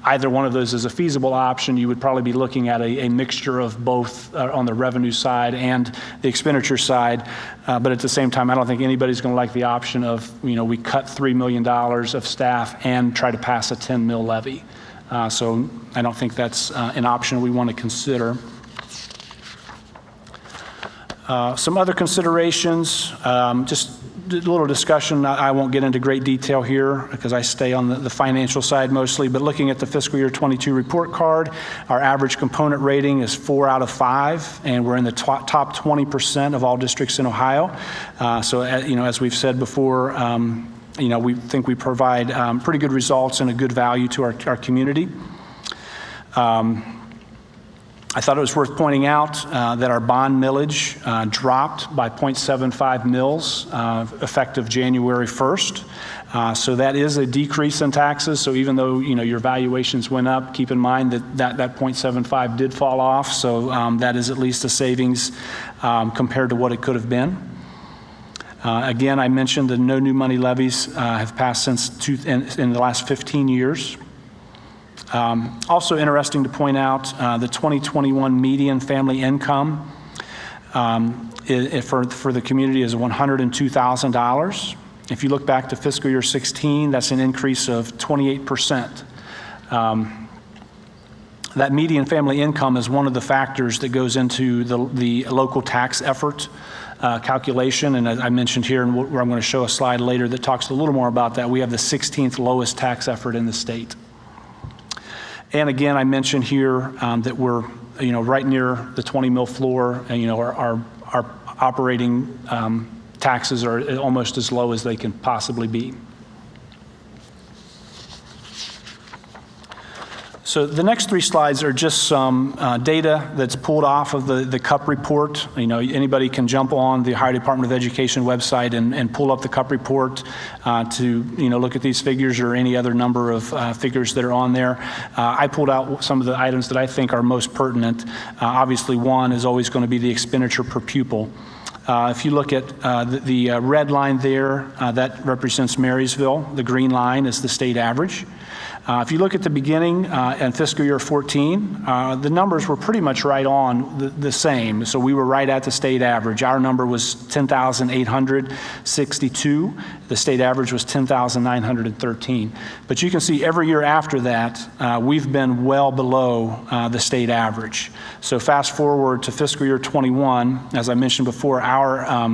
either one of those is a feasible option. You would probably be looking at a mixture of both on the revenue side and the expenditure side. But at the same time, I don't think anybody's going to like the option of, we cut $3 million of staff and try to pass a 10 mil levy. So I don't think that's an option we want to consider. Some other considerations, just a little discussion. I won't get into great detail here because I stay on the financial side mostly, but looking at the fiscal year 22 report card, our average component rating is 4 out of 5, and we're in the top 20% of all districts in Ohio. So, as we've said before, we think we provide pretty good results and a good value to our community. I thought it was worth pointing out that our bond millage dropped by 0.75 mils effective January 1st. So that is a decrease in taxes. So even though your valuations went up, keep in mind that 0.75 did fall off. So that is at least a savings compared to what it could have been. Again, I mentioned that no new money levies have passed in the last 15 years. Also interesting to point out, the 2021 median family income for the community is $102,000. If you look back to fiscal year 16, that's an increase of 28%. That median family income is one of the factors that goes into the local tax effort calculation, and as I mentioned here, and where I'm going to show a slide later that talks a little more about that, we have the 16th lowest tax effort in the state. And again, I mentioned here that we're right near the 20 mil floor, and our operating taxes are almost as low as they can possibly be. So the next 3 slides are just some data that's pulled off of the CUP report. Anybody can jump on the Ohio Department of Education website and pull up the CUP report to look at these figures or any other number of figures that are on there. I pulled out some of the items that I think are most pertinent. Obviously, one is always going to be the expenditure per pupil. If you look at the red line there, that represents Marysville. The green line is the state average. If you look at the beginning and fiscal year 14, the numbers were pretty much right on the same. So we were right at the state average. Our number was 10,862. The state average was 10,913. But you can see every year after that, we've been well below the state average. So fast forward to fiscal year 21, as I mentioned before, our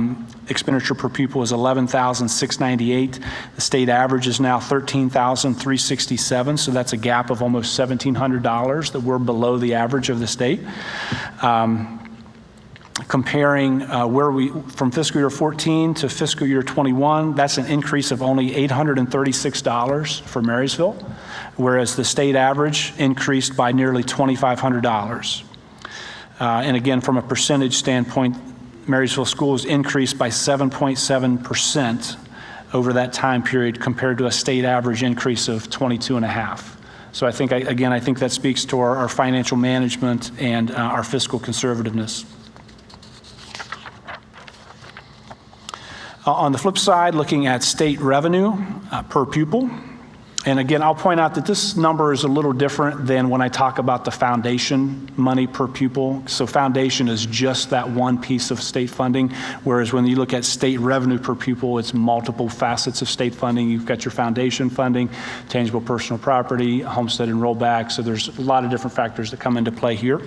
expenditure per pupil is $11,698. The state average is now $13,367, so that's a gap of almost $1,700 that we're below the average of the state. Comparing from fiscal year 14 to fiscal year 21, that's an increase of only $836 for Marysville, whereas the state average increased by nearly $2,500. And again, from a percentage standpoint, Marysville schools increased by 7.7% over that time period compared to a state average increase of 22.5%. So I think, I think that speaks to our financial management and our fiscal conservativeness. On the flip side, looking at state revenue per pupil. And again, I'll point out that this number is a little different than when I talk about the foundation money per pupil. So foundation is just that one piece of state funding, whereas when you look at state revenue per pupil, it's multiple facets of state funding. You've got your foundation funding, tangible personal property, homestead and rollback. So there's a lot of different factors that come into play here.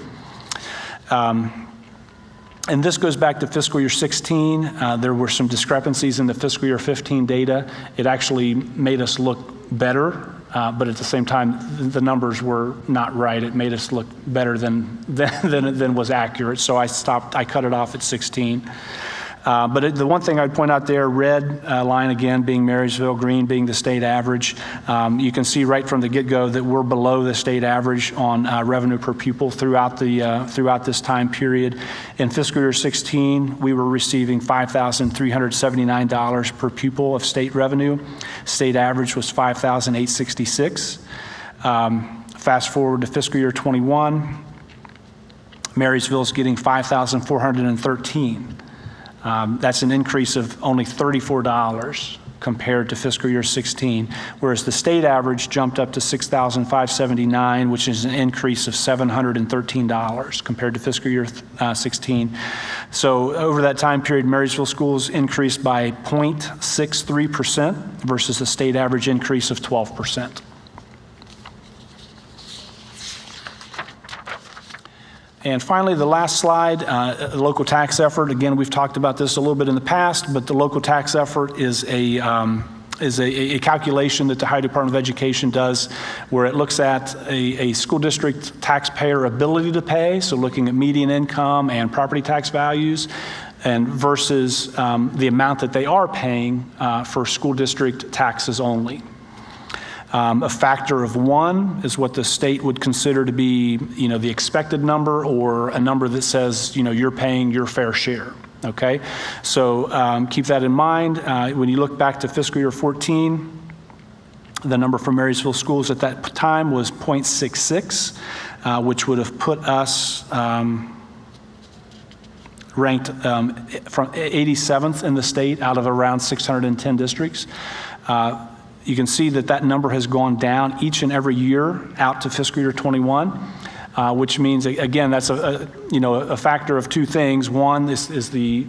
And this goes back to fiscal year 16. There were some discrepancies in the fiscal year 15 data. It actually made us look better, but at the same time, the numbers were not right. It made us look better than was accurate. So I cut it off at 16. But the one thing I'd point out there, red line again being Marysville, green being the state average. You can see right from the get-go that we're below the state average on revenue per pupil throughout this time period. In fiscal year 16, we were receiving $5,379 per pupil of state revenue. State average was $5,866. Fast forward to fiscal year 21, Marysville's getting $5,413. That's an increase of only $34 compared to fiscal year 16, whereas the state average jumped up to $6,579, which is an increase of $713 compared to fiscal year 16. So over that time period, Marysville schools increased by 0.63% versus the state average increase of 12%. And finally, the last slide, local tax effort. Again, we've talked about this a little bit in the past, but the local tax effort is a calculation that the Ohio Department of Education does where it looks at a school district taxpayer ability to pay, so looking at median income and property tax values, and versus the amount that they are paying for school district taxes only. A factor of 1 is what the state would consider to be, the expected number, or a number that says, you're paying your fair share. Okay, so keep that in mind. When you look back to fiscal year 14, the number for Marysville schools at that time was 0.66, which would have put us ranked from 87th in the state out of around 610 districts. You can see that number has gone down each and every year out to fiscal year 21, which means, again, that's a factor of 2 things. One is the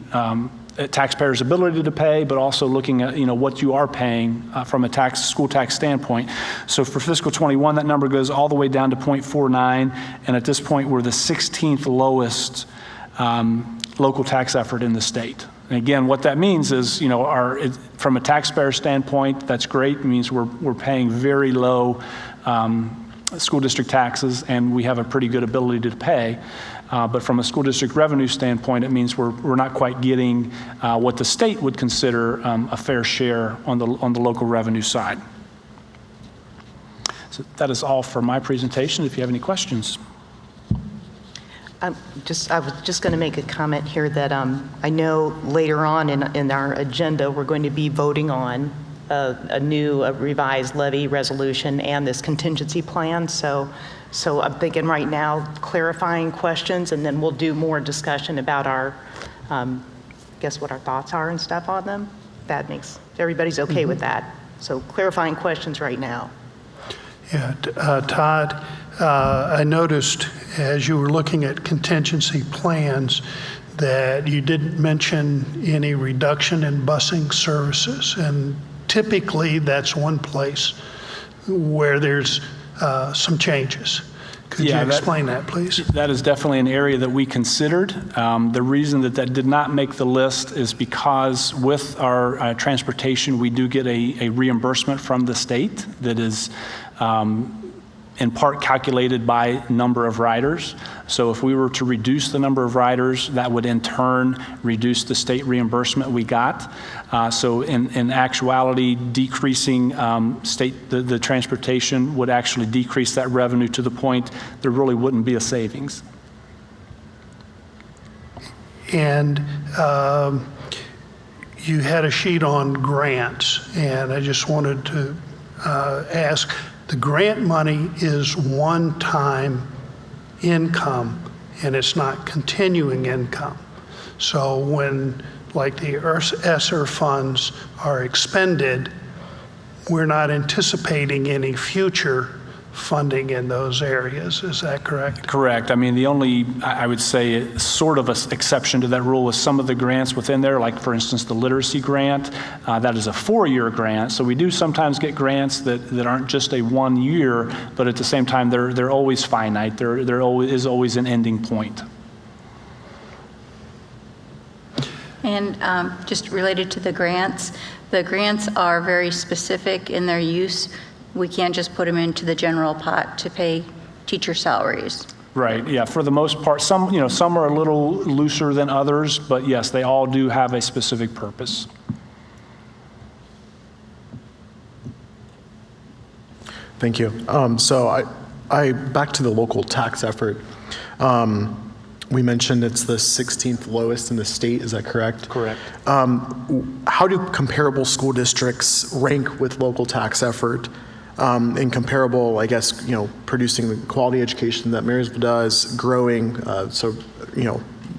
taxpayer's ability to pay, but also looking at what you are paying from a school tax standpoint. So for fiscal 21, that number goes all the way down to 0.49, and at this point, we're the 16th lowest local tax effort in the state. And again, what that means is, from a taxpayer standpoint, that's great. It means we're paying very low school district taxes, and we have a pretty good ability to pay. But from a school district revenue standpoint, it means we're not quite getting what the state would consider a fair share on the local revenue side. So that is all for my presentation. If you have any questions. I was just going to make a comment here that I know later on in our agenda, we're going to be voting on a new revised levy resolution and this contingency plan. So I'm thinking right now, clarifying questions, and then we'll do more discussion about our, guess what our thoughts are and stuff on them. That makes, everybody's okay with that. So clarifying questions right now. Yeah, Todd, I noticed as you were looking at contingency plans that you didn't mention any reduction in busing services. And typically that's one place where there's some changes. Could you explain that, please? That is definitely an area that we considered. The reason that did not make the list is because with our transportation, we do get a reimbursement from the state that is in part calculated by number of riders. So if we were to reduce the number of riders, that would in turn reduce the state reimbursement we got. So in actuality, decreasing the transportation would actually decrease that revenue to the point there really wouldn't be a savings. And you had a sheet on grants, and I just wanted to ask, the grant money is one-time income, and it's not continuing income. So when, like, the ESSER funds are expended, we're not anticipating any future funding in those areas. Is that correct? Correct. I mean, the only, I would say, sort of an exception to that rule was some of the grants within there, like, for instance, the literacy grant. That is a 4-year grant. So we do sometimes get grants that aren't just a 1 year, but at the same time, they're always finite. There is always an ending point. And just related to the grants are very specific in their use. We can't just put them into the general pot to pay teacher salaries. Right, yeah, for the most part. Some are a little looser than others, but yes, they all do have a specific purpose. Thank you. So I back to the local tax effort. We mentioned it's the 16th lowest in the state, is that correct? Correct. How do comparable school districts rank with local tax effort? In comparable, I guess, producing the quality education that Marysville does, growing, so,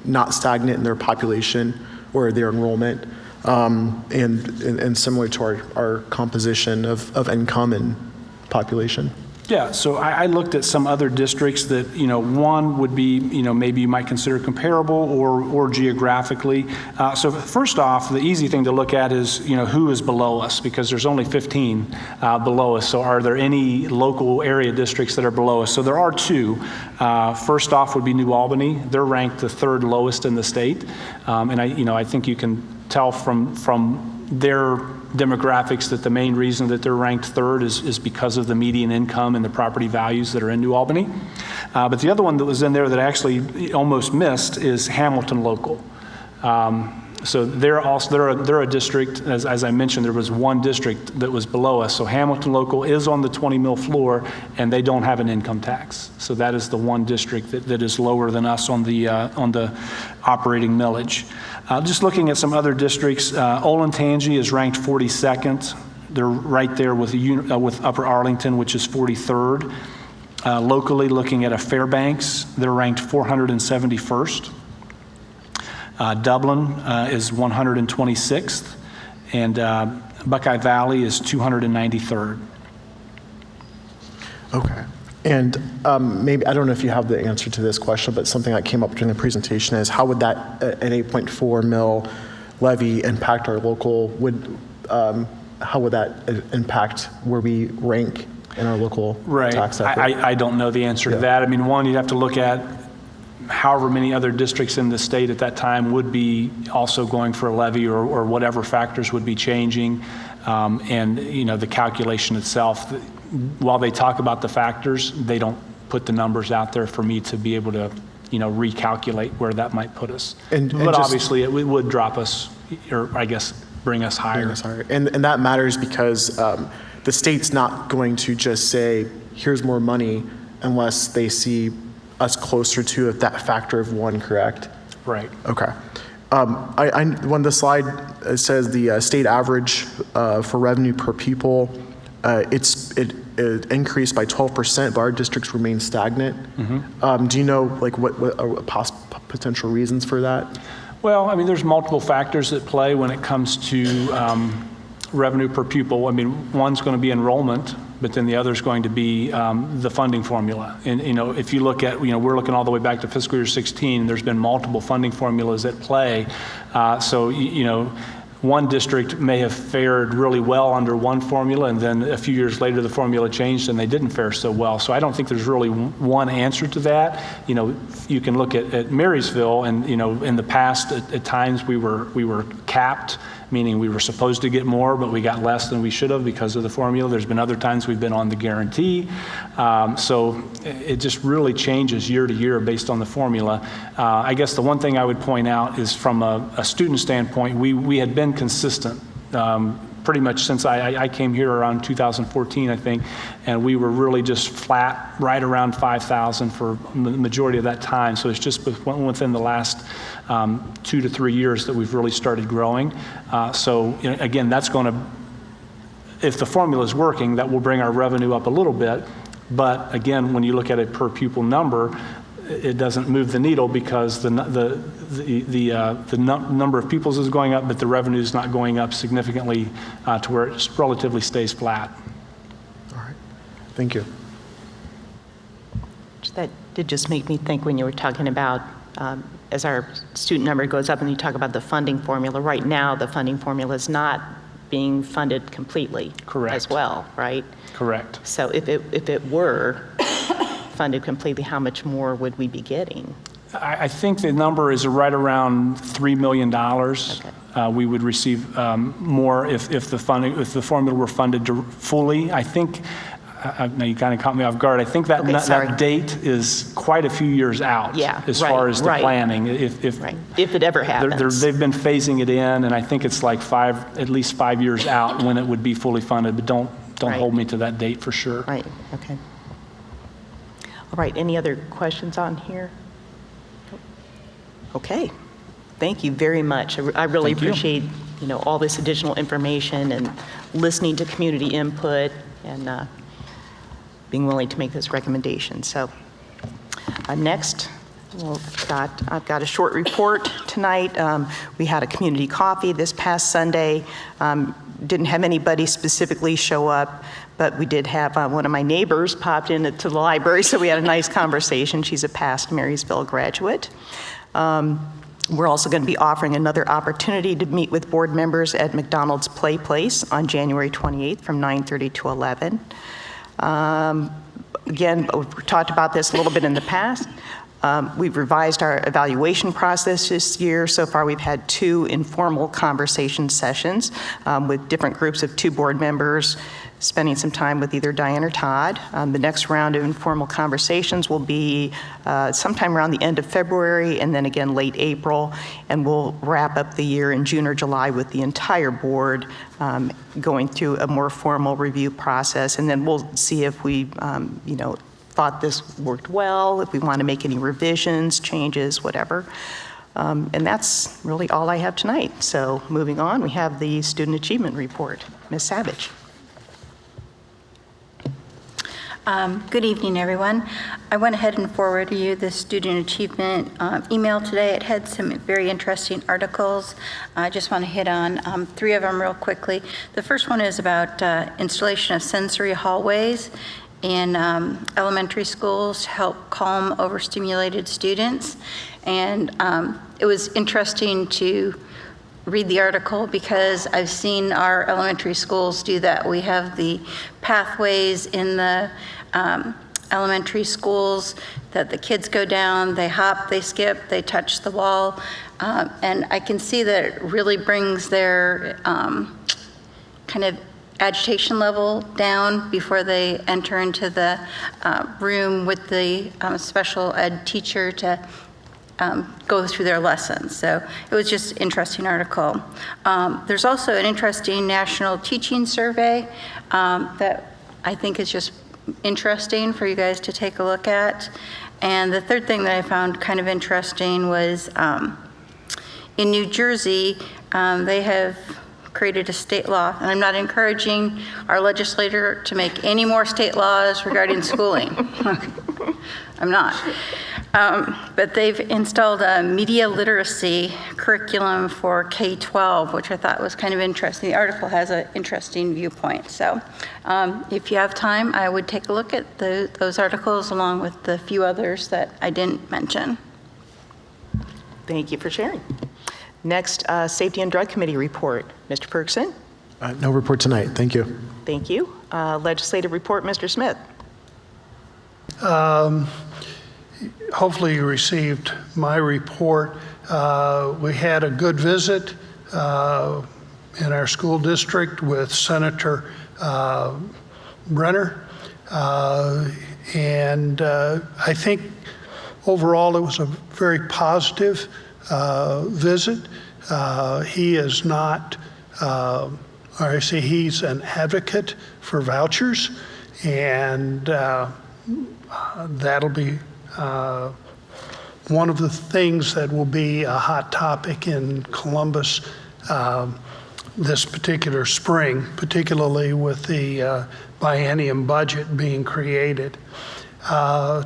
not stagnant in their population or their enrollment, and similar to our composition of income and population? Yeah, so I looked at some other districts that, one would be, maybe you might consider comparable or geographically. So first off, the easy thing to look at is, who is below us, because there's only 15 below us. So are there any local area districts that are below us? So there are 2. First off would be New Albany. They're ranked the 3rd lowest in the state. And I think you can tell from their demographics that the main reason that they're ranked 3rd is because of the median income and the property values that are in New Albany. But the other one that was in there that I actually almost missed is Hamilton Local. So they're a district, as I mentioned, there was one district that was below us. So Hamilton Local is on the 20 mil floor, and they don't have an income tax. So that is the one district that is lower than us on the operating millage. Just looking at some other districts, Olentangy is ranked 42nd. They're right there with Upper Arlington, which is 43rd. Locally, looking at Fairbanks, they're ranked 471st. Dublin is 126th, and Buckeye Valley is 293rd. Okay. And maybe, I don't know if you have the answer to this question, but something that came up during the presentation is how would that, an 8.4 mil levy impact our local, how would that impact where we rank in our local tax effort? I don't know the answer to that. I mean, one, you'd have to look at however many other districts in the state at that time would be also going for a levy or whatever factors would be changing. And, the calculation itself, while they talk about the factors, they don't put the numbers out there for me to be able to, recalculate where that might put us. And but just, obviously it would drop us, or I guess bring us higher. And that matters because the state's not going to just say, here's more money, unless they see us closer to that factor of 1, correct? Right. Okay. When the slide says the state average for revenue per pupil, it increased by 12%, but our districts remain stagnant. Mm-hmm. Do you know what are potential reasons for that? Well, I mean, there's multiple factors at play when it comes to revenue per pupil. I mean, one's going to be enrollment, but then the other is going to be the funding formula. And, if you look at, we're looking all the way back to fiscal year 16, there's been multiple funding formulas at play. So, one district may have fared really well under one formula, and then a few years later the formula changed and they didn't fare so well. So I don't think there's really one answer to that. You can look at Marysville, and in the past at times we were capped, meaning we were supposed to get more, but we got less than we should have because of the formula. There's been other times we've been on the guarantee. So it just really changes year to year based on the formula. I guess the one thing I would point out is from a student standpoint, we had been consistent pretty much since I came here around 2014, I think, and we were really just flat right around 5,000 for the majority of that time. So it's just within the last 2 to 3 years that we've really started growing. So again, that's going to, if the formula is working, that will bring our revenue up a little bit. But again, when you look at a per pupil number, it doesn't move the needle because the number of pupils is going up, but the revenue is not going up significantly to where it relatively stays flat. All right, thank you. That did just make me think when you were talking about as our student number goes up and you talk about the funding formula. Right now, the funding formula is not being funded completely. Correct. As well, right? Correct. So if it were funded completely, how much more would we be getting? I think the number is right around $3 million. Okay. We would receive more if the formula were funded fully. I think. Now you kind of caught me off guard. I think that that date is quite a few years out. Yeah, as far as the planning. If it ever happens, they've been phasing it in, and I think it's like at least 5 years out when it would be fully funded. But don't hold me to that date for sure. Right. Okay. All right, any other questions on here? Okay, thank you very much. I really appreciate all this additional information and listening to community input and being willing to make this recommendation. So next, I've got a short report tonight. We had a community coffee this past Sunday. Didn't have anybody specifically show up, but we did have one of my neighbors popped in to the library, so we had a nice conversation. She's a past Marysville graduate. We're also going to be offering another opportunity to meet with board members at McDonald's Play Place on January 28th from 9:30 to 11. Again, we've talked about this a little bit in the past. We've revised our evaluation process this year. So far, we've had 2 informal conversation sessions with different groups of 2 board members, spending some time with either Diane or Todd. The next round of informal conversations will be sometime around the end of February and then again late April, and we'll wrap up the year in June or July with the entire board going through a more formal review process, and then we'll see if we thought this worked well, if we want to make any revisions, changes, whatever. And that's really all I have tonight. So moving on, we have the student achievement report. Ms. Savage. Good evening, everyone. I went ahead and forwarded you the student achievement email today. It had some very interesting articles. I just want to hit on 3 of them real quickly. The first one is about installation of sensory hallways in elementary schools to help calm overstimulated students. And it was interesting to read the article because I've seen our elementary schools do that. We have the pathways in the elementary schools that the kids go down, they hop, they skip, they touch the wall. And I can see that it really brings their kind of agitation level down before they enter into the room with the special ed teacher to go through their lessons. So it was just an interesting article. There's also an interesting national teaching survey that I think is just interesting for you guys to take a look at. And the third thing that I found kind of interesting was in New Jersey, they have created a state law, and I'm not encouraging our legislator to make any more state laws regarding schooling. I'm not. But they've installed a media literacy curriculum for K-12, which I thought was kind of interesting. The article has an interesting viewpoint. So if you have time, I would take a look at those articles along with the few others that I didn't mention. Thank you for sharing. Next, Safety and Drug Committee report. Mr. Ferguson? No report tonight. Thank you. Thank you. Legislative report, Mr. Smith. Hopefully you received my report. We had a good visit in our school district with Senator Brenner. And I think overall it was a very positive visit. He is not, or I say he's an advocate for vouchers, and that'll be one of the things that will be a hot topic in Columbus this particular spring, particularly with the biennium budget being created.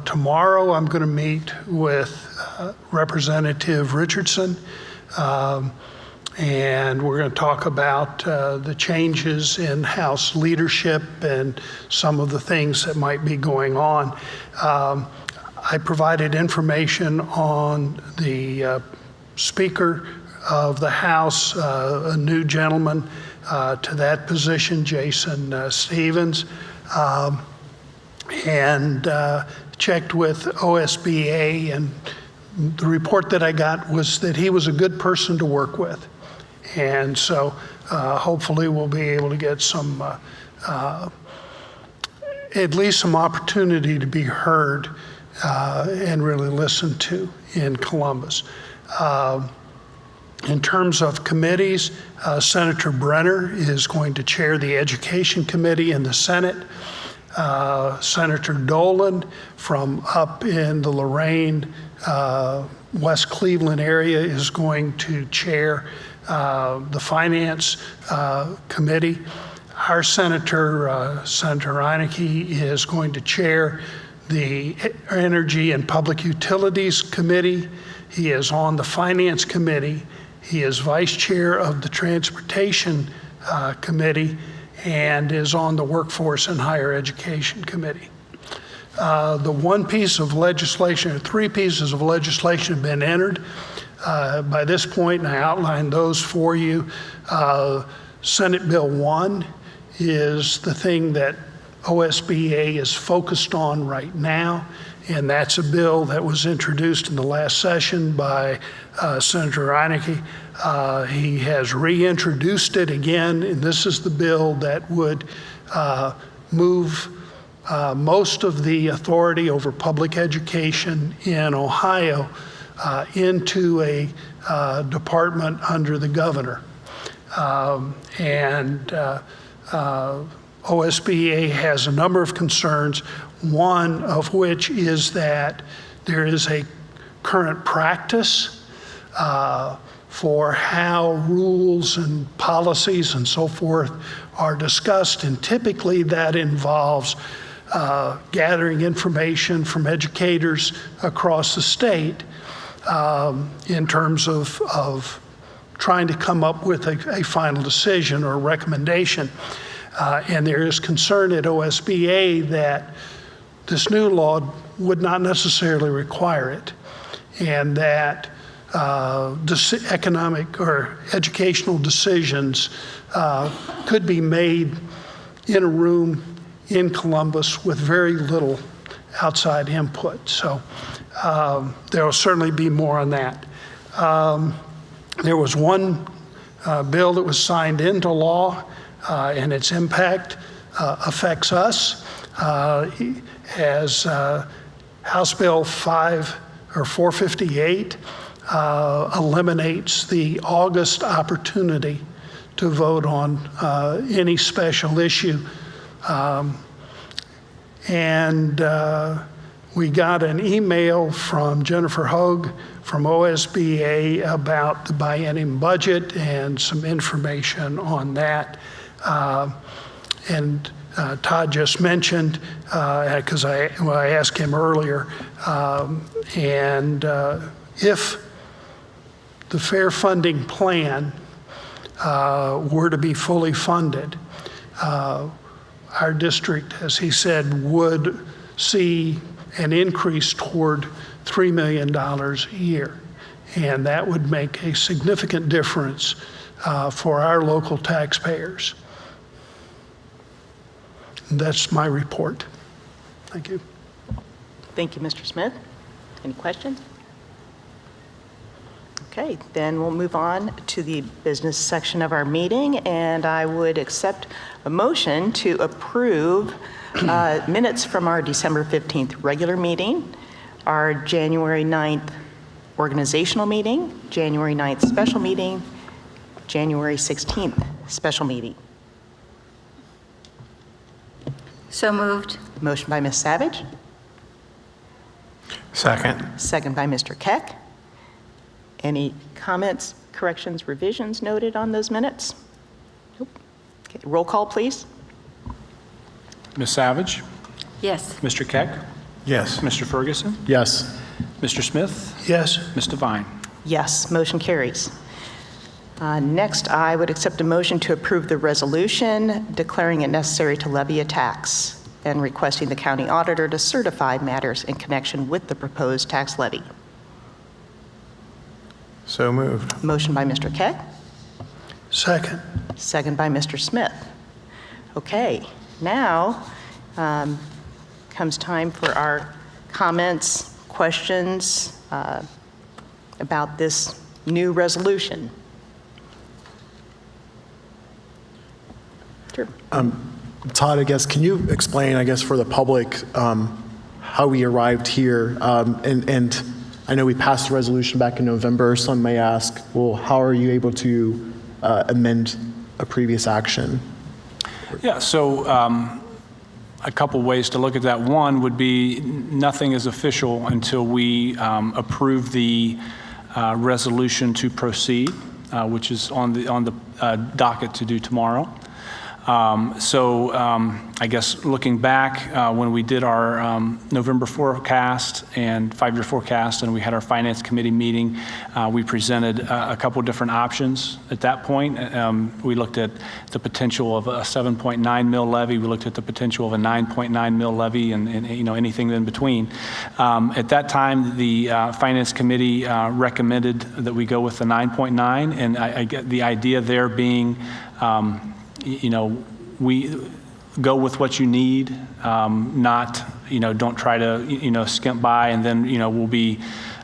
Tomorrow I'm going to meet with Representative Richardson, and we're going to talk about the changes in House leadership and some of the things that might be going on. I provided information on the Speaker of the House, a new gentleman to that position, Jason Stevens, and checked with OSBA, and the report that I got was that he was a good person to work with. And so hopefully we'll be able to get some, at least some opportunity to be heard and really listened to in Columbus. In terms of committees, Senator Brenner is going to chair the Education Committee in the Senate. Senator Dolan from up in the Lorain, West Cleveland area is going to chair the Finance Committee. Our Senator, Senator Reineke, is going to chair the Energy and Public Utilities Committee. He is on the Finance Committee. He is Vice Chair of the Transportation Committee and is on the Workforce and Higher Education Committee. The one piece of legislation, or three pieces of legislation have been entered by this point, and I outlined those for you. Senate Bill 1 is the thing that OSBA is focused on right now, and that's a bill that was introduced in the last session by Senator Reineke. He has reintroduced it again, and this is the bill that would move most of the authority over public education in Ohio into a department under the governor. OSBA has a number of concerns, one of which is that there is a current practice for how rules and policies and so forth are discussed, and typically that involves gathering information from educators across the state in terms of trying to come up with a final decision or recommendation. And there is concern at OSBA that this new law would not necessarily require it, and that economic or educational decisions could be made in a room in Columbus with very little outside input. So there will certainly be more on that. There was one bill that was signed into law and its impact affects us. As House Bill 458 eliminates the August opportunity to vote on any special issue. We got an email from Jennifer Hogue from OSBA about the biennium budget and some information on that. Todd just mentioned, because I asked him earlier, if the fair funding plan were to be fully funded, our district, as he said, would see an increase toward $3 million a year. And that would make a significant difference for our local taxpayers. And that's my report. Thank you. Thank you, Mr. Smith. Any questions? Okay, then we'll move on to the business section of our meeting, and I would accept a motion to approve minutes from our December 15th regular meeting, our January 9th organizational meeting, January 9th special meeting, January 16th special meeting. So moved. Motion by Ms. Savage. Second. Second by Mr. Keck. Any comments, corrections, revisions noted on those minutes? Nope. Okay, roll call, please. Ms. Savage? Yes. Mr. Keck? Yes. Mr. Ferguson? Yes. Mr. Smith? Yes. Ms. Devine? Yes, motion carries. Next, I would accept a motion to approve the resolution declaring it necessary to levy a tax and requesting the county auditor to certify matters in connection with the proposed tax levy. So moved. Motion by Mr. Keck, Second. second by Mr. Smith. Okay, now comes time for our comments, questions about this new resolution. Sure. Todd, I guess, can you explain, I guess, for the public how we arrived here? And I know we passed a resolution back in November. Some may ask, well, how are you able to amend a previous action? Yeah, so a couple ways to look at that. One would be nothing is official until we approve the resolution to proceed, which is on the docket to do tomorrow. I guess looking back, when we did our November forecast and 5-year forecast, and we had our finance committee meeting, we presented a couple different options at that point. We looked at the potential of a 7.9 mil levy. We looked at the potential of a 9.9 mil levy, and anything in between. At that time, the finance committee recommended that we go with the 9.9, and I get the idea there being, we go with what you need, not, don't try to, skimp by, and then, we'll be,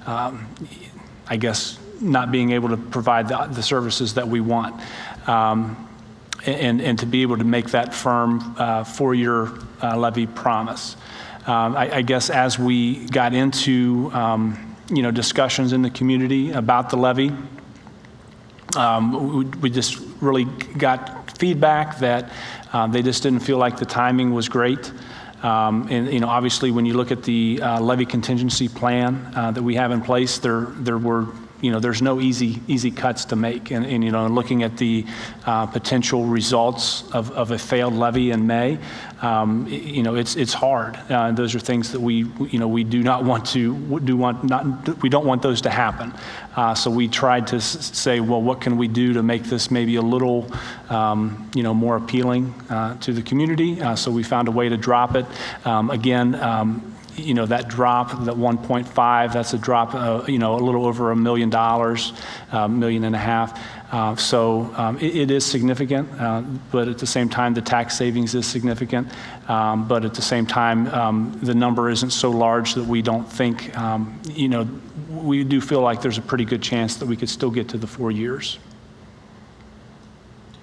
I guess, not being able to provide the services that we want. And to be able to make that firm 4-year levy promise. I guess as we got into, discussions in the community about the levy, we just really got feedback that they just didn't feel like the timing was great. And obviously, when you look at the levy contingency plan that we have in place, there were, there's no easy cuts to make. And looking at the potential results of a failed levy in May, it's hard. Those are things that we do not want to we don't want those to happen. So we tried to say, well, what can we do to make this maybe a little, more appealing to the community? So we found a way to drop it. Again, that drop, that 1.5, that's a drop, a little over $1 million, $1.5 million. It is significant, but at the same time, the tax savings is significant. But at the same time, the number isn't so large that we don't think, we do feel like there's a pretty good chance that we could still get to the 4 years.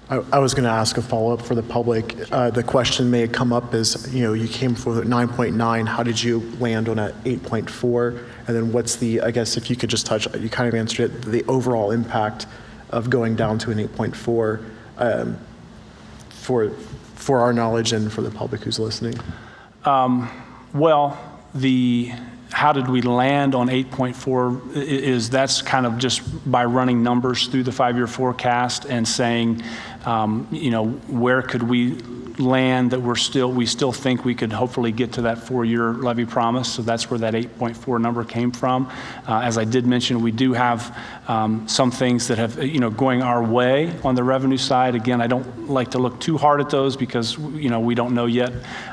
I was going to ask a follow-up for the public. The question may come up is, you came for 9.9. How did you land on a 8.4? And then what's the, I guess if you could just touch, you kind of answered it, the overall impact of going down to an 8.4 for our knowledge and for the public who's listening? Well, how did we land on 8.4 that's kind of just by running numbers through the 5-year forecast and saying, where could we land that we still think we could hopefully get to that 4-year levy promise. So that's where that 8.4 number came from. As I did mention, we do have some things that have, going our way on the revenue side. Again, I don't like to look too hard at those because, we don't know yet,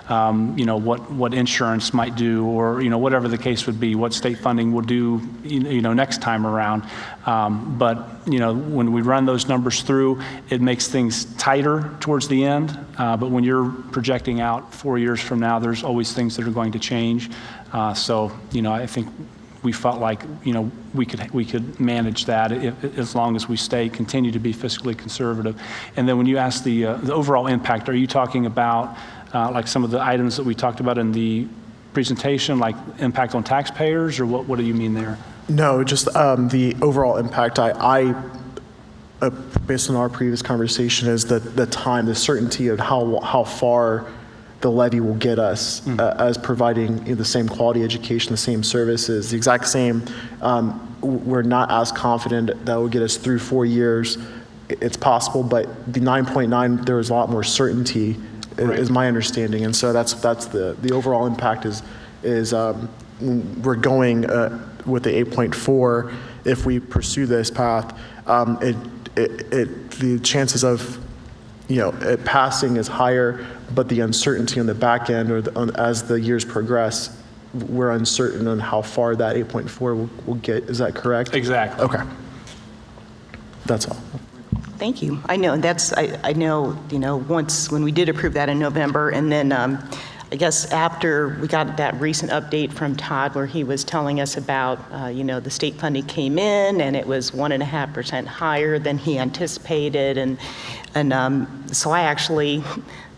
what insurance might do or, whatever the case would be, what state funding will do, next time around. But, when we run those numbers through, it makes things tighter towards the end. But when you're projecting out 4 years from now, there's always things that are going to change. So, I think we felt like, we could manage that as long as we continue to be fiscally conservative. And then when you ask the overall impact, are you talking about like some of the items that we talked about in the presentation, like impact on taxpayers, or what do you mean there? No, just the overall impact. Based on our previous conversation, is the time, the certainty of how far the levy will get us as providing the same quality education, the same services, the exact same. We're not as confident that will get us through 4 years. It's possible, but the 9.9, there was a lot more certainty, right, is my understanding, and so that's the overall impact is we're going with the 8.4. If we pursue this path, the chances of it passing is higher, but the uncertainty on the back end as the years progress, we're uncertain on how far that 8.4 will get. Is that correct? Exactly. Okay. That's all. Thank you. I know I know, once when we did approve that in November, and then I guess after we got that recent update from Todd where he was telling us about, the state funding came in and it was 1.5% higher than he anticipated. And so I actually,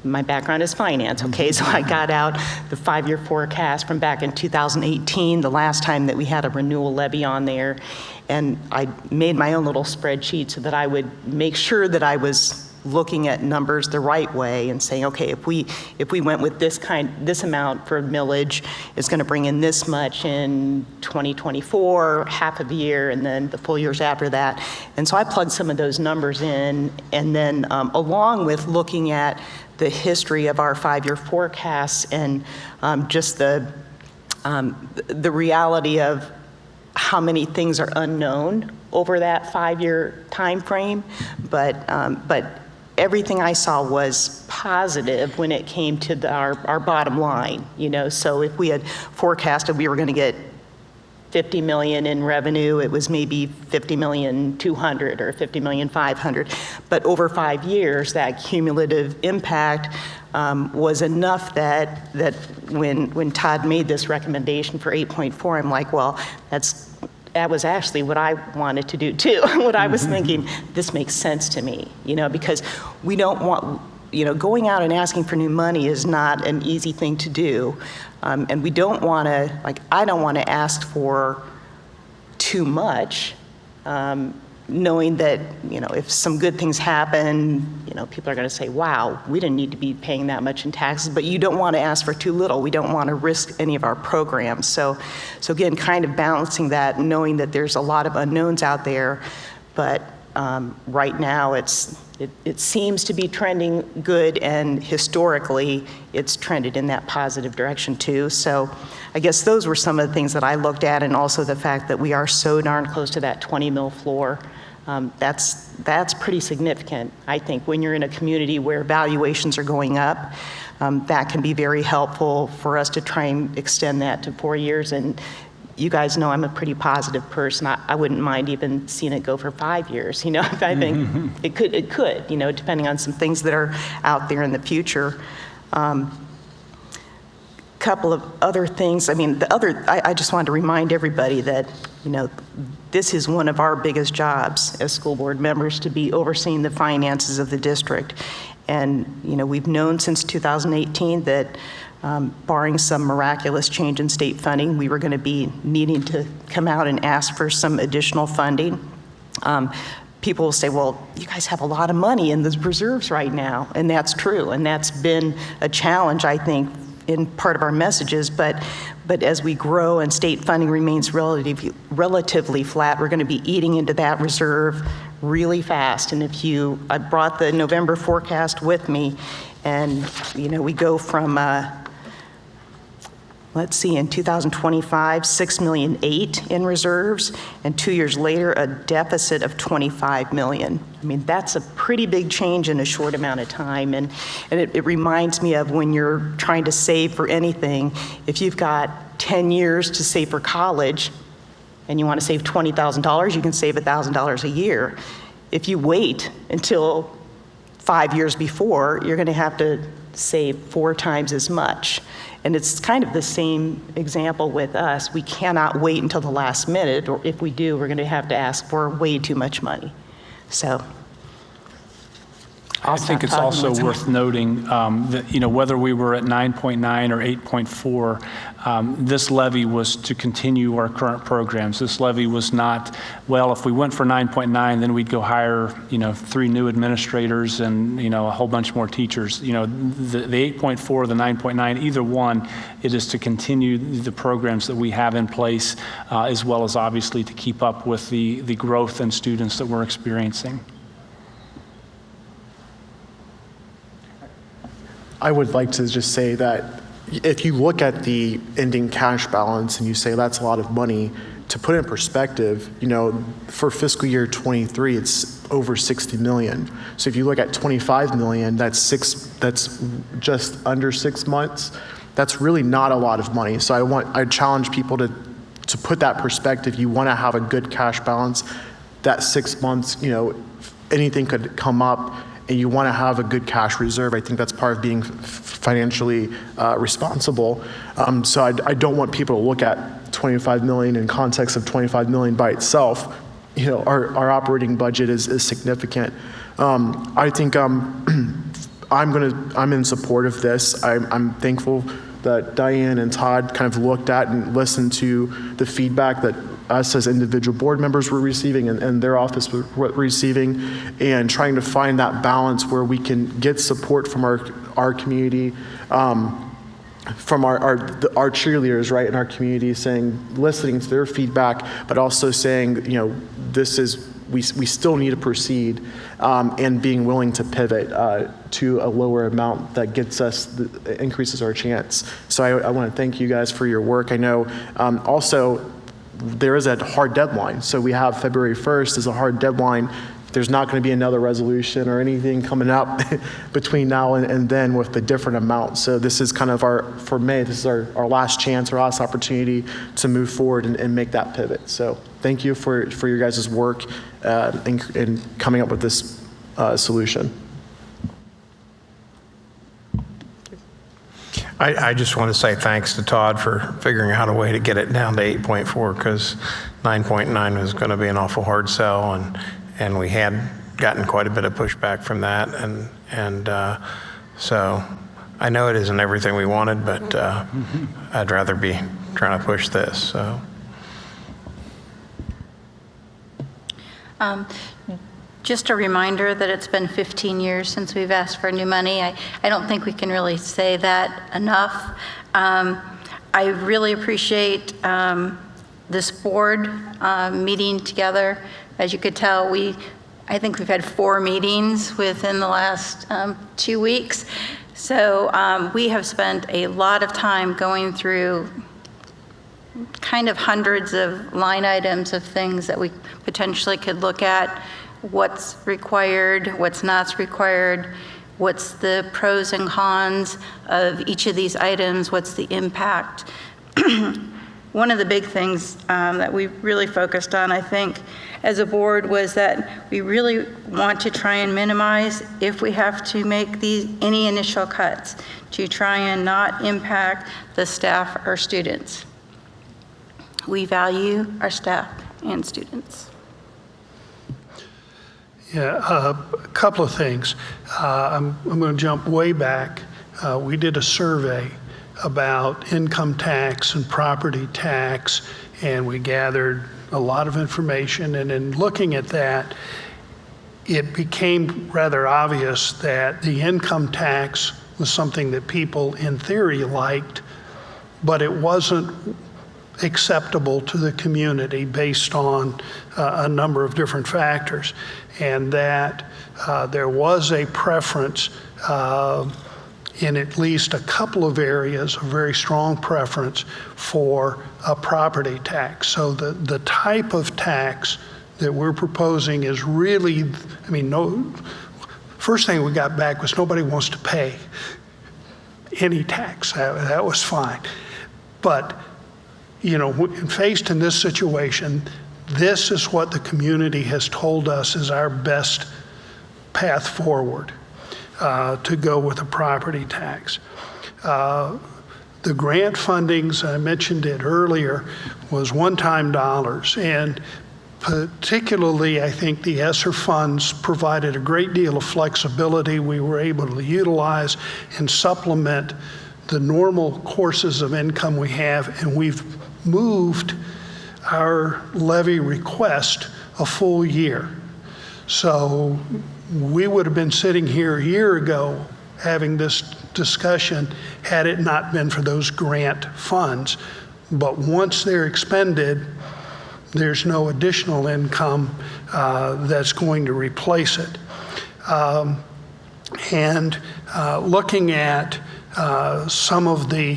my background is finance, okay? So I got out the 5-year forecast from back in 2018, the last time that we had a renewal levy on there. And I made my own little spreadsheet so that I would make sure that I was looking at numbers the right way and saying, okay, if we went with this amount for millage, it's going to bring in this much in 2024, half of the year, and then the full years after that. And so I plugged some of those numbers in, and then along with looking at the history of our 5-year forecasts and just the reality of how many things are unknown over that 5-year time frame, but everything I saw was positive when it came to our bottom line. So if we had forecasted we were going to get 50 million in revenue, it was maybe 50,200,000 or 50,500,000. But over 5 years, that cumulative impact was enough that when Todd made this recommendation for 8.4, I'm like, well, that was actually what I wanted to do too. What I was thinking, this makes sense to me, because we don't want, going out and asking for new money is not an easy thing to do. And we don't want to, I don't want to ask for too much, knowing that, if some good things happen, people are going to say, wow, we didn't need to be paying that much in taxes, but you don't want to ask for too little. We don't want to risk any of our programs. So again, kind of balancing that, knowing that there's a lot of unknowns out there, but right now it seems to be trending good, and historically it's trended in that positive direction too. So I guess those were some of the things that I looked at, and also the fact that we are so darn close to that 20 mil floor. That's pretty significant, I think, when you're in a community where valuations are going up. That can be very helpful for us to try and extend that to 4 years. And you guys know I'm a pretty positive person. I wouldn't mind even seeing it go for 5 years. If I think it could, depending on some things that are out there in the future. couple of other things. I mean, I just wanted to remind everybody that, this is one of our biggest jobs as school board members, to be overseeing the finances of the district. And, we've known since 2018 that barring some miraculous change in state funding, we were going to be needing to come out and ask for some additional funding. People will say, well, you guys have a lot of money in the reserves right now, and that's true, and that's been a challenge, I think, in part of our messages, but as we grow and state funding remains relatively flat, we're going to be eating into that reserve really fast. And I brought the November forecast with me, and we go from let's see, in 2025, $6.8 million in reserves, and 2 years later, a deficit of $25 million. I mean, that's a pretty big change in a short amount of time, and it reminds me of when you're trying to save for anything. If you've got 10 years to save for college, and you want to save $20,000, you can save $1,000 a year. If you wait until 5 years before, you're going to have to save 4 times as much. And it's kind of the same example with us. We cannot wait until the last minute, or if we do, we're going to have to ask for way too much money. So I think it's also worth noting that, whether we were at 9.9 or 8.4, this levy was to continue our current programs. This levy was not, well, if we went for 9.9, then we'd go hire, 3 new administrators and, a whole bunch more teachers. The 8.4, the 9.9, either one, it is to continue the programs that we have in place, as well as obviously to keep up with the growth in students that we're experiencing. I would like to just say that if you look at the ending cash balance and you say that's a lot of money, to put it in perspective, for fiscal year 23, it's over 60 million. So if you look at 25 million, that's just under 6 months. That's really not a lot of money. So I challenge people to put that perspective. You want to have a good cash balance. That 6 months, anything could come up, and you want to have a good cash reserve. I think that's part of being financially responsible. So I don't want people to look at 25 million in context of 25 million by itself. Our operating budget is significant. I think I'm in support of this. I'm thankful that Diane and Todd kind of looked at and listened to the feedback that us as individual board members were receiving and their office were receiving, and trying to find that balance where we can get support from our community, from our cheerleaders, right, in our community, listening to their feedback, but also saying, we still need to proceed, and being willing to pivot to a lower amount that increases our chance. So I want to thank you guys for your work. I know also there is a hard deadline. So we have February 1st as a hard deadline. There's not going to be another resolution or anything coming up between now and then with the different amounts. So this is kind of for May, this is our last chance, our last opportunity to move forward and make that pivot. So thank you for your guys' work in coming up with this solution. I just want to say thanks to Todd for figuring out a way to get it down to 8.4, because 9.9 was going to be an awful hard sell, and we had gotten quite a bit of pushback from that, and so I know it isn't everything we wanted, but I'd rather be trying to push this. So. Just a reminder that it's been 15 years since we've asked for new money. I don't think we can really say that enough. I really appreciate this board meeting together. As you could tell, I think we've had 4 meetings within the last 2 weeks. So we have spent a lot of time going through kind of hundreds of line items of things that we potentially could look at. What's required, what's not required, what's the pros and cons of each of these items, what's the impact. one of the big things that we really focused on, I think, as a board, was that we really want to try and minimize, if we have to make any initial cuts, to try and not impact the staff or students. We value our staff and students. Yeah, a couple of things. I'm going to jump way back. We did a survey about income tax and property tax, and we gathered a lot of information. And in looking at that, it became rather obvious that the income tax was something that people in theory liked, but it wasn't acceptable to the community based on a number of different factors, and that there was a preference in at least a couple of areas, a very strong preference for a property tax. So the type of tax that we're proposing is really, I mean, first thing we got back was nobody wants to pay any tax. That was fine. But, you know, faced in this situation, this is what the community has told us is our best path forward, to go with a property tax. The grant fundings, I mentioned it earlier, was one-time dollars, and particularly I think the ESSER funds provided a great deal of flexibility. We were able to utilize and supplement the normal courses of income we have, and we've moved our levy request a full year. So we would have been sitting here a year ago having this discussion had it not been for those grant funds. But once they're expended, there's no additional income that's going to replace it. Looking at some of the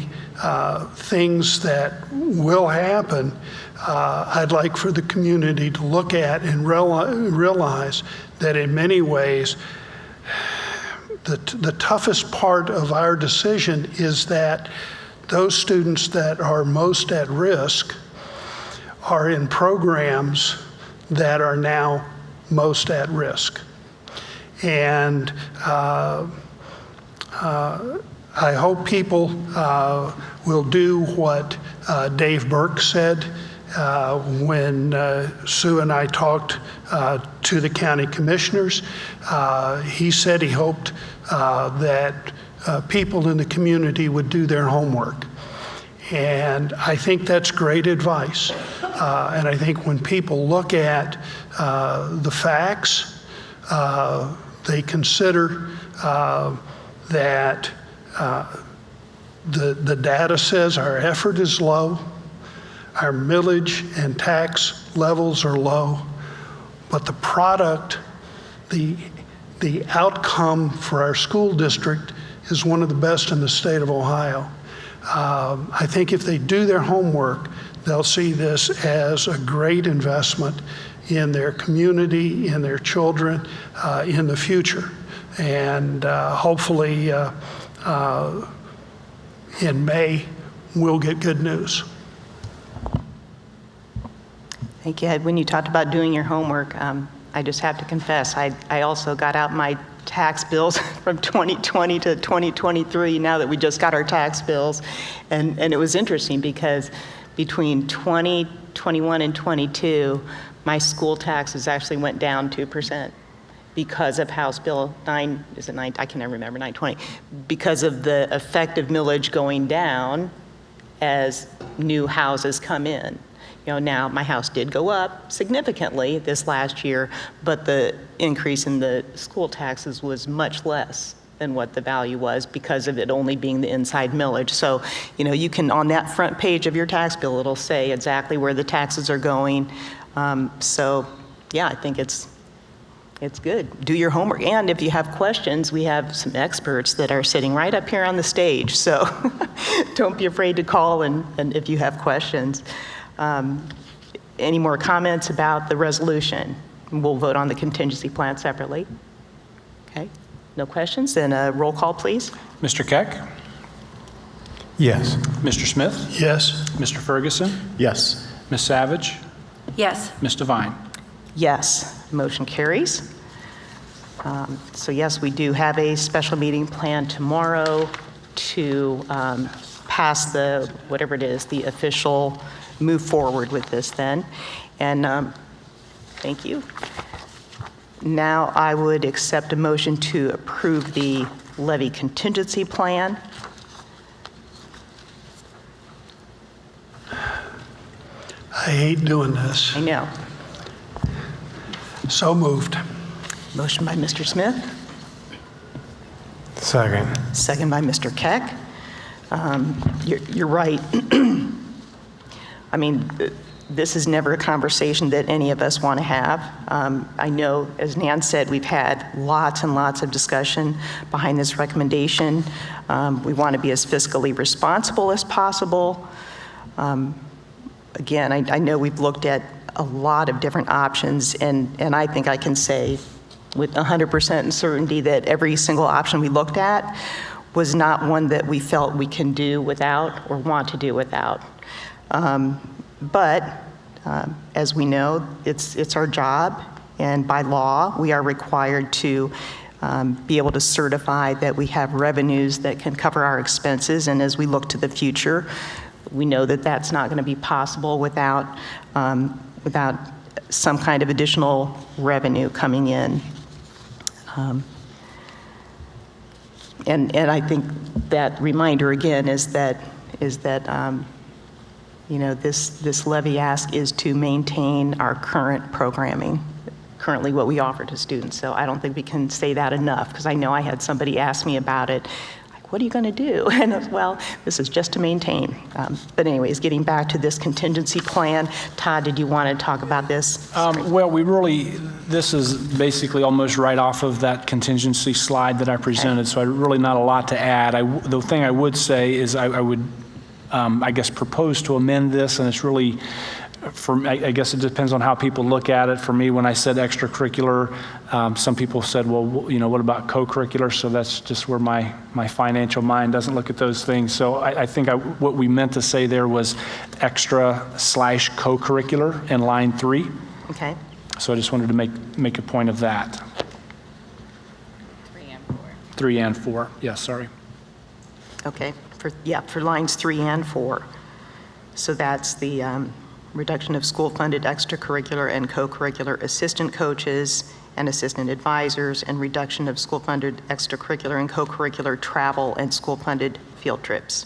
things that will happen, I'd like for the community to look at and realize that in many ways, the toughest part of our decision is that those students that are most at risk are in programs that are now most at risk. And I hope people will do what Dave Burke said when Sue and I talked to the county commissioners. He said he hoped that people in the community would do their homework. And I think that's great advice. And I think when people look at the facts, they consider that the data says our effort is low, our millage and tax levels are low, but the product, the outcome for our school district is one of the best in the state of Ohio. I think if they do their homework, they'll see this as a great investment in their community, in their children, in the future. And hopefully in May, we'll get good news. Thank you. When you talked about doing your homework, I just have to confess, I also got out my tax bills from 2020 to 2023, now that we just got our tax bills. And it was interesting because between 2021 and 22, my school taxes actually went down 2% because of House Bill 9, is it 9? I can never remember, 920, because of the effective millage going down as new houses come in. You know, now my house did go up significantly this last year, but the increase in the school taxes was much less than what the value was because of it only being the inside millage. So, you know, you can, on that front page of your tax bill, it'll say exactly where the taxes are going. So, yeah, I think it's good. Do your homework. And if you have questions, we have some experts that are sitting right up here on the stage. So don't be afraid to call and if you have questions. Any more comments about the resolution? We'll vote on the contingency plan separately. Okay, no questions? Then a roll call, please. Mr. Keck? Yes. Mr. Smith? Yes. Mr. Ferguson? Yes. Ms. Savage? Yes. Ms. Devine? Yes, motion carries. So yes, we do have a special meeting planned tomorrow to pass the, whatever it is, the official move forward with this then. And thank you. Now I would accept a motion to approve the levy contingency plan. I hate doing this. I know. So moved. Motion by Mr. Smith, Second. second by Mr. Keck. You're right. I mean, this is never a conversation that any of us want to have. I know, as Nan said, we've had lots and lots of discussion behind this recommendation. We want to be as fiscally responsible as possible. Again, I know we've looked at a lot of different options, and I think I can say with 100% certainty that every single option we looked at was not one that we felt we can do without or want to do without. But as we know, it's our job, and by law, we are required to be able to certify that we have revenues that can cover our expenses. And as we look to the future, we know that that's not going to be possible without some kind of additional revenue coming in. And I think that reminder again is that you know, this levy ask is to maintain our current programming, currently what we offer to students. So I don't think we can say that enough, because I know I had somebody ask me about it, like, what are you going to do? And I was, well, this is just to maintain. But anyways, getting back to this contingency plan, Todd, did you want to talk about this? Well, this is basically almost right off of that contingency slide that I presented, so really not a lot to add. The thing I would say is I would, I guess, propose to amend this, and it's really, I guess it depends on how people look at it. For me, when I said extracurricular, some people said, well, you know, what about co-curricular? So that's just where my financial mind doesn't look at those things. So I think what we meant to say there was extra/co-curricular in line 3. Okay. So I just wanted to make a point of that. 3 and 4. 3 and 4, yes, sorry. Okay, for lines 3 and 4. So that's the reduction of school-funded extracurricular and co-curricular assistant coaches and assistant advisors, and reduction of school-funded extracurricular and co-curricular travel and school-funded field trips.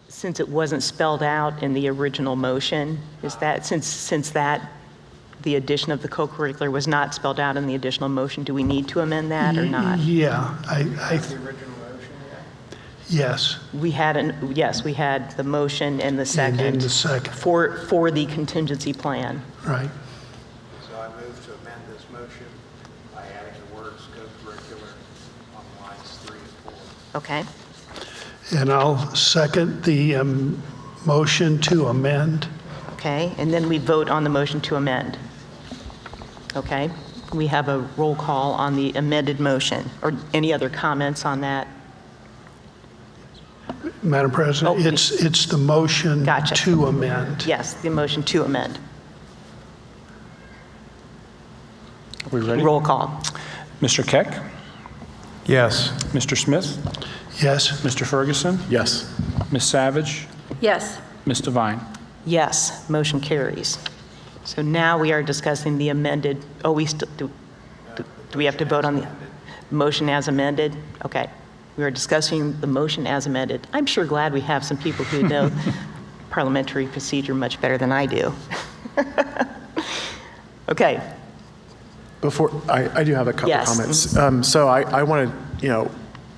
Since it wasn't spelled out in the original motion, is that, since that, the addition of the co-curricular was not spelled out in the additional motion, do we need to amend that or not? Yeah, yes. We had we had the motion and the second. And the second. For the contingency plan. Right. So I move to amend this motion by adding the words co-curricular on lines 3 and 4. Okay. And I'll second the motion to amend. Okay, and then we vote on the motion to amend. Okay, we have a roll call on the amended motion. Or any other comments on that? Madam President, Oh, it's the motion Gotcha. to amend. Yes, the motion to amend. Are we ready? Roll call. Mr. Keck? Yes. Mr. Smith? Yes. Mr. Ferguson? Yes. Ms. Savage? Yes. Ms. Devine? Yes, motion carries. So now we are discussing the amended, do we have to vote on the motion as amended? Okay. We are discussing the motion as amended. I'm sure glad we have some people who know parliamentary procedure much better than I do. Okay. Before, I do have a couple Yes. comments. So I want to,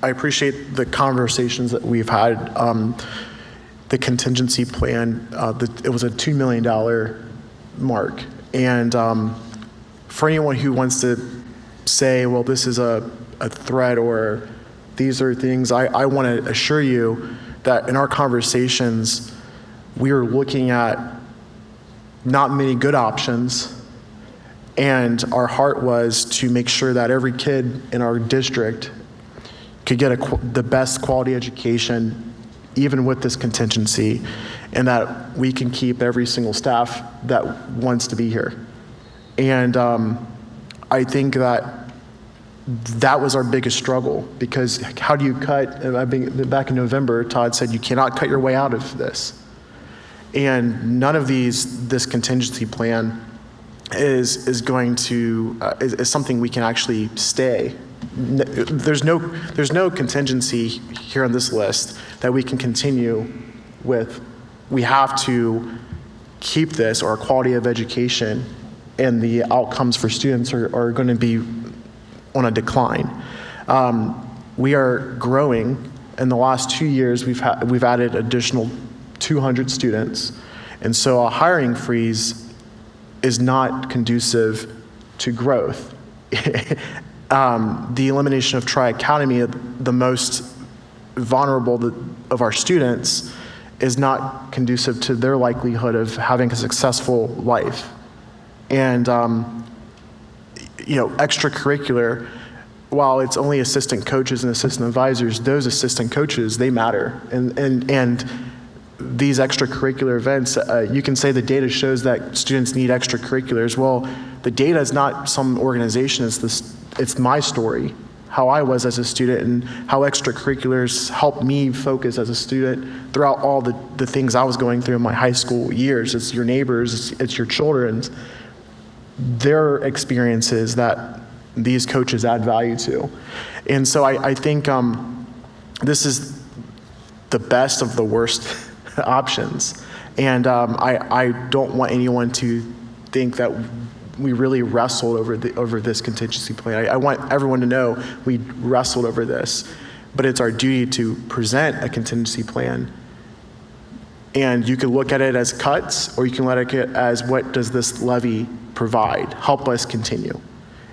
I appreciate the conversations that we've had. The contingency plan, it was a $2 million mark. And for anyone who wants to say, well, this is a threat or these are things. I want to assure you that in our conversations, we are looking at not many good options, and our heart was to make sure that every kid in our district could get the best quality education, even with this contingency, and that we can keep every single staff that wants to be here. And I think that was our biggest struggle, because how do you cut? Back in November, Todd said you cannot cut your way out of this. And none of this contingency plan is going to is something we can actually stay. There's no contingency here on this list that we can continue with. We have to keep this, or our quality of education and the outcomes for students are going to be on a decline. We are growing. In the last 2 years, we've added additional 200 students, and so a hiring freeze is not conducive to growth. The elimination of Tri-Academy, the most vulnerable of our students, is not conducive to their likelihood of having a successful life. And extracurricular, while it's only assistant coaches and assistant advisors, those assistant coaches, they matter. And these extracurricular events, you can say the data shows that students need extracurriculars. Well, the data is not some organization, it's my story, how I was as a student and how extracurriculars helped me focus as a student throughout all the things I was going through in my high school years. It's your neighbors, it's your children's, their experiences that these coaches add value to. And so I think this is the best of the worst options. And I don't want anyone to think that we really wrestled over this contingency plan. I want everyone to know we wrestled over this, but it's our duty to present a contingency plan. And you can look at it as cuts, or you can look at it as what does this levy provide, help us continue.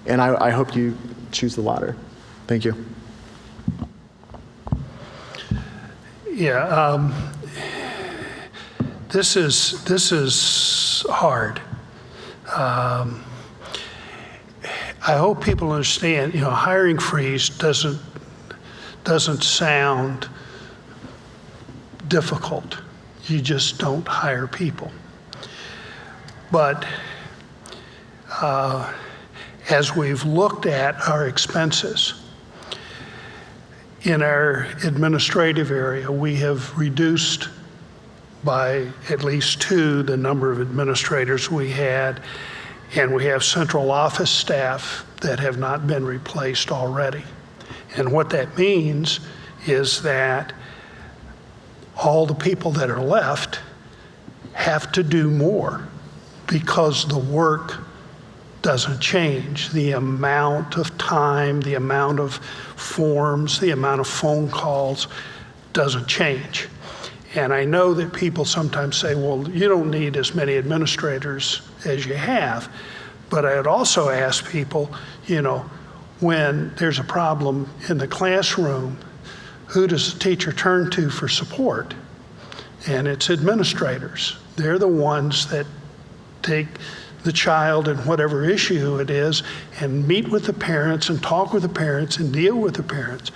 And I hope you choose the latter. Thank you. Yeah, this is hard. I hope people understand, hiring freeze doesn't sound difficult. You just don't hire people. But as we've looked at our expenses, in our administrative area, we have reduced by at least 2 the number of administrators we had, and we have central office staff that have not been replaced already. And what that means is that all the people that are left have to do more because the work doesn't change. The amount of time, the amount of forms, the amount of phone calls doesn't change. And I know that people sometimes say, well, you don't need as many administrators as you have. But I'd also ask people, when there's a problem in the classroom, who does the teacher turn to for support? And it's administrators. They're the ones that take the child and whatever issue it is and meet with the parents and talk with the parents and deal with the parents.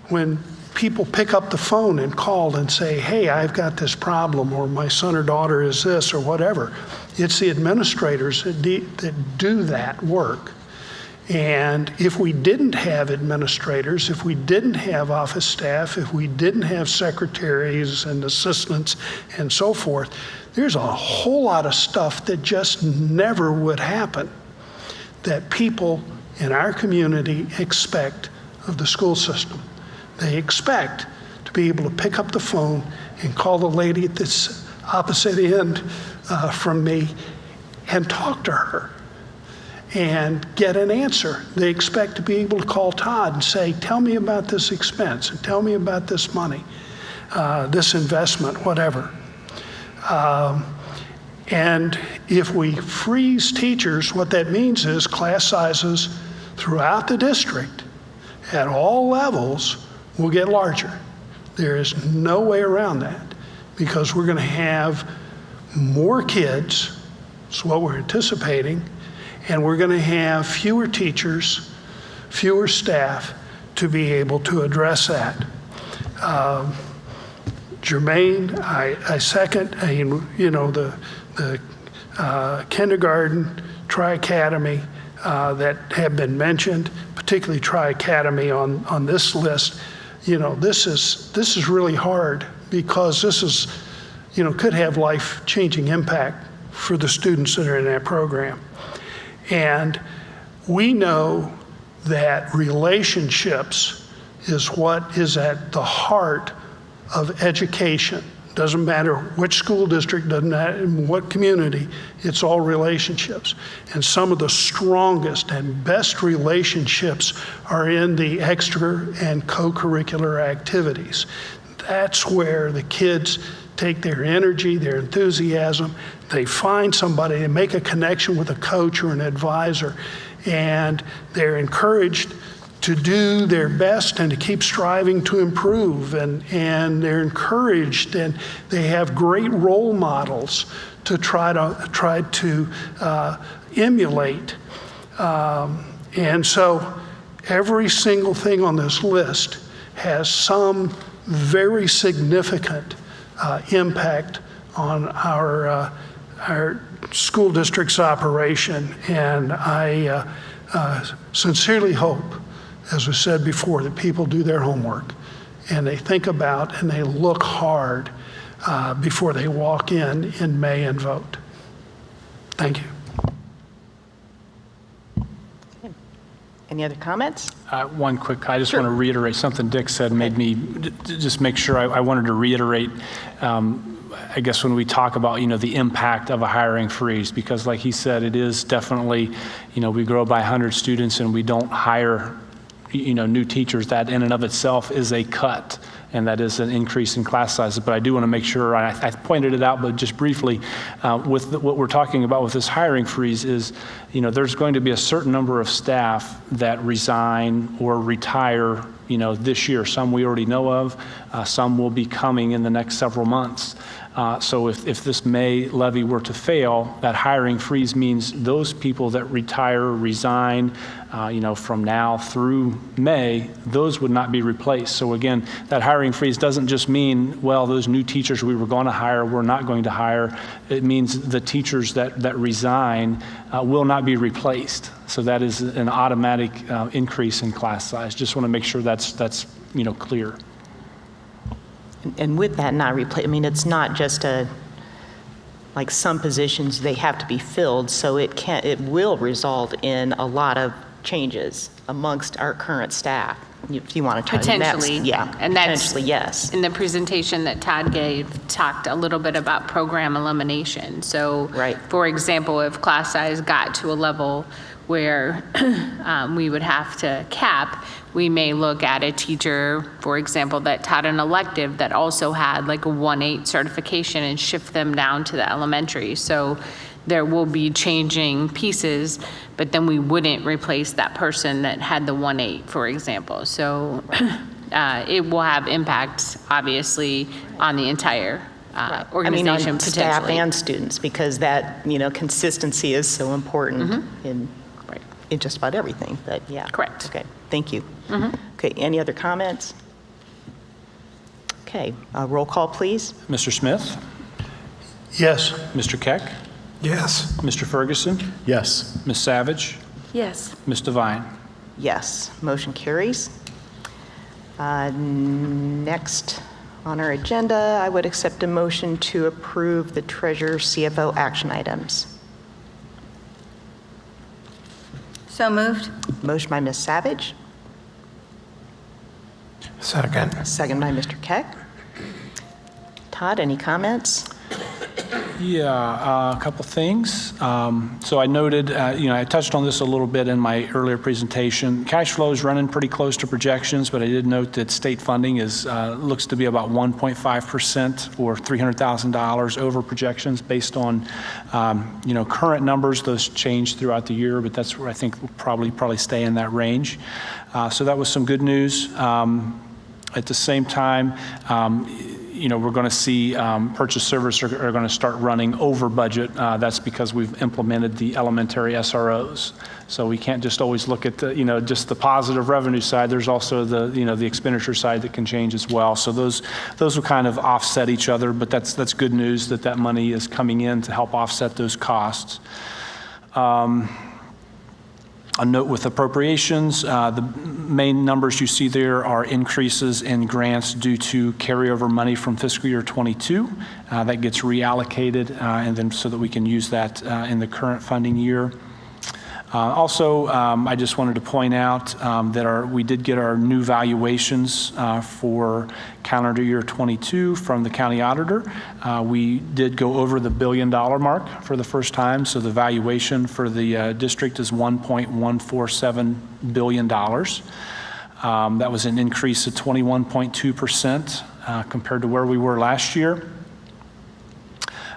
When people pick up the phone and call and say, hey, I've got this problem, or my son or daughter is this, or whatever, it's the administrators that do that work. And if we didn't have administrators, if we didn't have office staff, if we didn't have secretaries and assistants and so forth, there's a whole lot of stuff that just never would happen that people in our community expect of the school system. They expect to be able to pick up the phone and call the lady at this opposite end from me and talk to her and get an answer. They expect to be able to call Todd and say, tell me about this expense and tell me about this money, this investment, whatever. And if we freeze teachers, what that means is class sizes throughout the district at all levels will get larger. There is no way around that, because we're going to have more kids, that's what we're anticipating, and we're going to have fewer teachers, fewer staff to be able to address that. Jermaine, I second, the kindergarten, Tri-Academy that have been mentioned, particularly Tri-Academy on this list. This is really hard, because this is, could have life-changing impact for the students that are in that program. And we know that relationships is what is at the heart of education. Doesn't matter which school district, doesn't matter what community, it's all relationships. And some of the strongest and best relationships are in the extra and co-curricular activities. That's where the kids take their energy, their enthusiasm, they find somebody, they make a connection with a coach or an advisor, and they're encouraged to do their best and to keep striving to improve, and they're encouraged, and they have great role models to try to emulate. And so every single thing on this list has some very significant impact on our school district's operation. And I sincerely hope, as we said before, that people do their homework and they think about and they look hard before they walk in May and vote. Thank you. Any other comments? One quick, I just want to reiterate something Dick said, made me just make sure I wanted to reiterate, I guess when we talk about, the impact of a hiring freeze, because like he said, it is definitely, we grow by 100 students and we don't hire, new teachers. That in and of itself is a cut, and that is an increase in class sizes. But I do want to make sure, I pointed it out, but just briefly, with what we're talking about with this hiring freeze is, there's going to be a certain number of staff that resign or retire, this year. Some we already know of, some will be coming in the next several months. So if this May levy were to fail, that hiring freeze means those people that retire, resign, from now through May, those would not be replaced. So again, that hiring freeze doesn't just mean, well, those new teachers we were going to hire, we're not going to hire. It means the teachers that resign will not be replaced. So that is an automatic increase in class size. Just want to make sure that's clear. And with that not replace, it's not just like some positions, they have to be filled, so it will result in a lot of changes amongst our current staff. If you want to try Potentially. And that's, potentially, yes. In the presentation that Todd gave, talked a little bit about program elimination. So, for example, if class size got to a level where we would have to cap, we may look at a teacher, for example, that taught an elective that also had like a 1-8 certification and shift them down to the elementary. So there will be changing pieces, but then we wouldn't replace that person that had the 1-8, for example. So it will have impacts, obviously, on the entire organization, on potentially. Staff and students, because that, consistency is so important in just about everything, but yeah. Correct. Okay, thank you. Okay, any other comments? Okay, roll call, please. Mr. Smith? Yes. Mr. Keck? Yes. Mr. Ferguson? Yes. Ms. Savage? Yes. Ms. Devine? Yes, motion carries. Next on our agenda, I would accept a motion to approve the Treasurer CFO action items. So moved. Motion by Ms. Savage, Second. second by Mr. Keck. Todd, any comments? Yeah, a couple things. So I noted, I touched on this a little bit in my earlier presentation. Cash flow is running pretty close to projections, but I did note that state funding looks to be about 1.5% or $300,000 over projections based on, current numbers. Those change throughout the year, but that's where I think we'll probably stay in that range. So that was some good news. At the same time, we're going to see purchase service are going to start running over budget. That's because we've implemented the elementary SROs. So we can't just always look at the, just the positive revenue side. There's also the expenditure side that can change as well. So those will kind of offset each other, but that's good news that money is coming in to help offset those costs. A note with appropriations, the main numbers you see there are increases in grants due to carryover money from fiscal year 22. That gets reallocated and then so that we can use that in the current funding year. Also, I just wanted to point out that we did get our new valuations for calendar year 22 from the county auditor. We did go over the $1 billion mark for the first time, so the valuation for the district is $1.147 billion. That was an increase of 21.2% compared to where we were last year.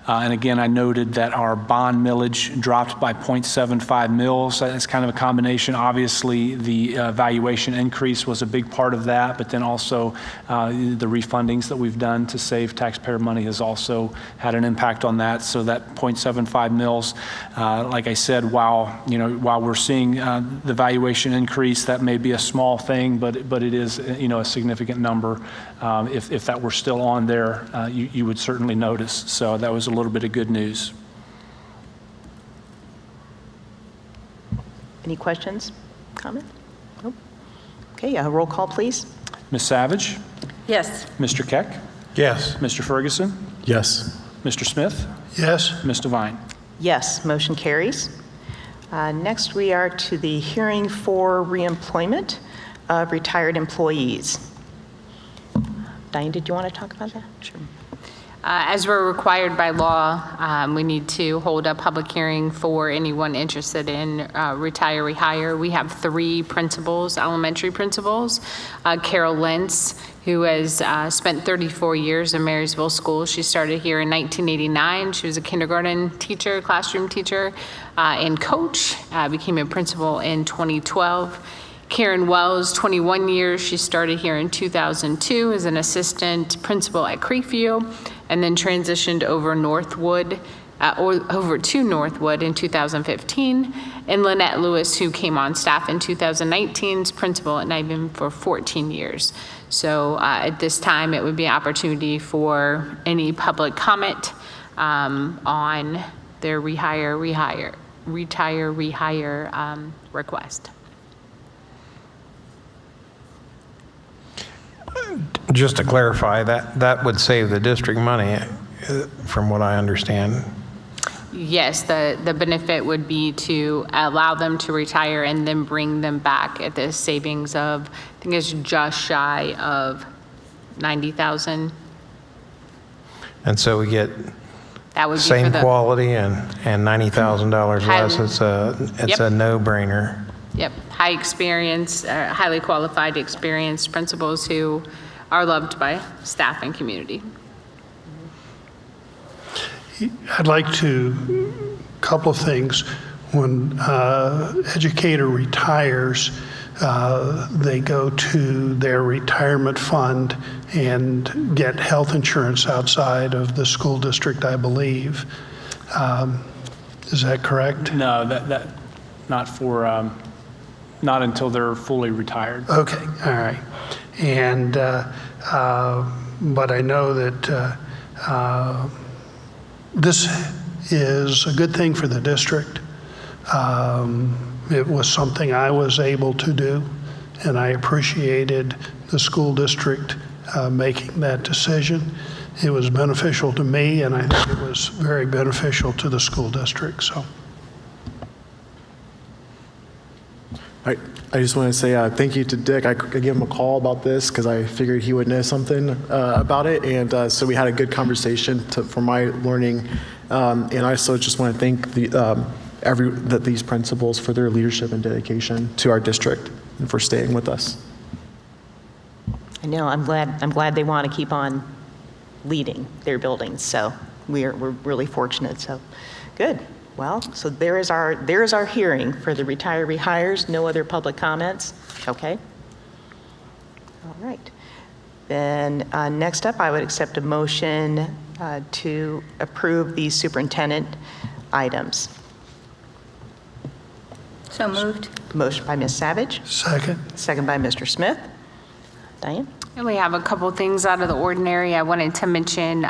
And again, I noted that our bond millage dropped by 0.75 mils. That's kind of a combination. Obviously, the valuation increase was a big part of that, but then also the refundings that we've done to save taxpayer money has also had an impact on that. So that 0.75 mils, like I said, while we're seeing the valuation increase, that may be a small thing, but it is a significant number. If that were still on there, you would certainly notice. So that was a little bit of good news. Any questions, comment? Nope. Okay, roll call, please. Ms. Savage? Yes. Mr. Keck? Yes. Mr. Ferguson? Yes. Mr. Smith? Yes. Ms. Devine? Yes, motion carries. Next, we are to the hearing for reemployment of retired employees. Diane, did you want to talk about that? Sure. As we're required by law, we need to hold a public hearing for anyone interested in retire, rehire. We have 3 principals, elementary principals. Carol Lentz, who has spent 34 years in Marysville School. She started here in 1989. She was a kindergarten teacher, classroom teacher, and coach. Became a principal in 2012. Karen Wells, 21 years. She started here in 2002 as an assistant principal at Creekview, and then transitioned over over to Northwood in 2015. And Lynette Lewis, who came on staff in 2019, is principal at Niven for 14 years. So at this time, it would be an opportunity for any public comment on their retire, rehire request. Just to clarify, that would save the district money, from what I understand. Yes, the benefit would be to allow them to retire and then bring them back at the savings of, I think it's just shy of $90,000. And so we get That would be same for the, quality and $90,000 less. It's a no-brainer. Yep, high experience, highly qualified, experienced principals who are loved by staff and community. I'd like to, couple of things. When educator retires, they go to their retirement fund and get health insurance outside of the school district, I believe. Is that correct? No, that not for not until they're fully retired. Okay, all right. And but I know that this is a good thing for the district. It was something I was able to do, and I appreciated the school district making that decision. It was beneficial to me, and I think it was very beneficial to the school district. So. I just want to say thank you to Dick. I gave him a call about this because I figured he would know something about it. And so we had a good conversation for my learning And I also just want to thank these principals for their leadership and dedication to our district and for staying with us. I know, I'm glad they want to keep on leading their buildings, so we're really fortunate, so good. Well, so there is our hearing for the retiree hires. No other public comments? Okay. All right. Then next up, I would accept a motion to approve these superintendent items. So moved. Motion by Ms. Savage. Second. Second by Mr. Smith. Diane? And we have a couple things out of the ordinary. I wanted to mention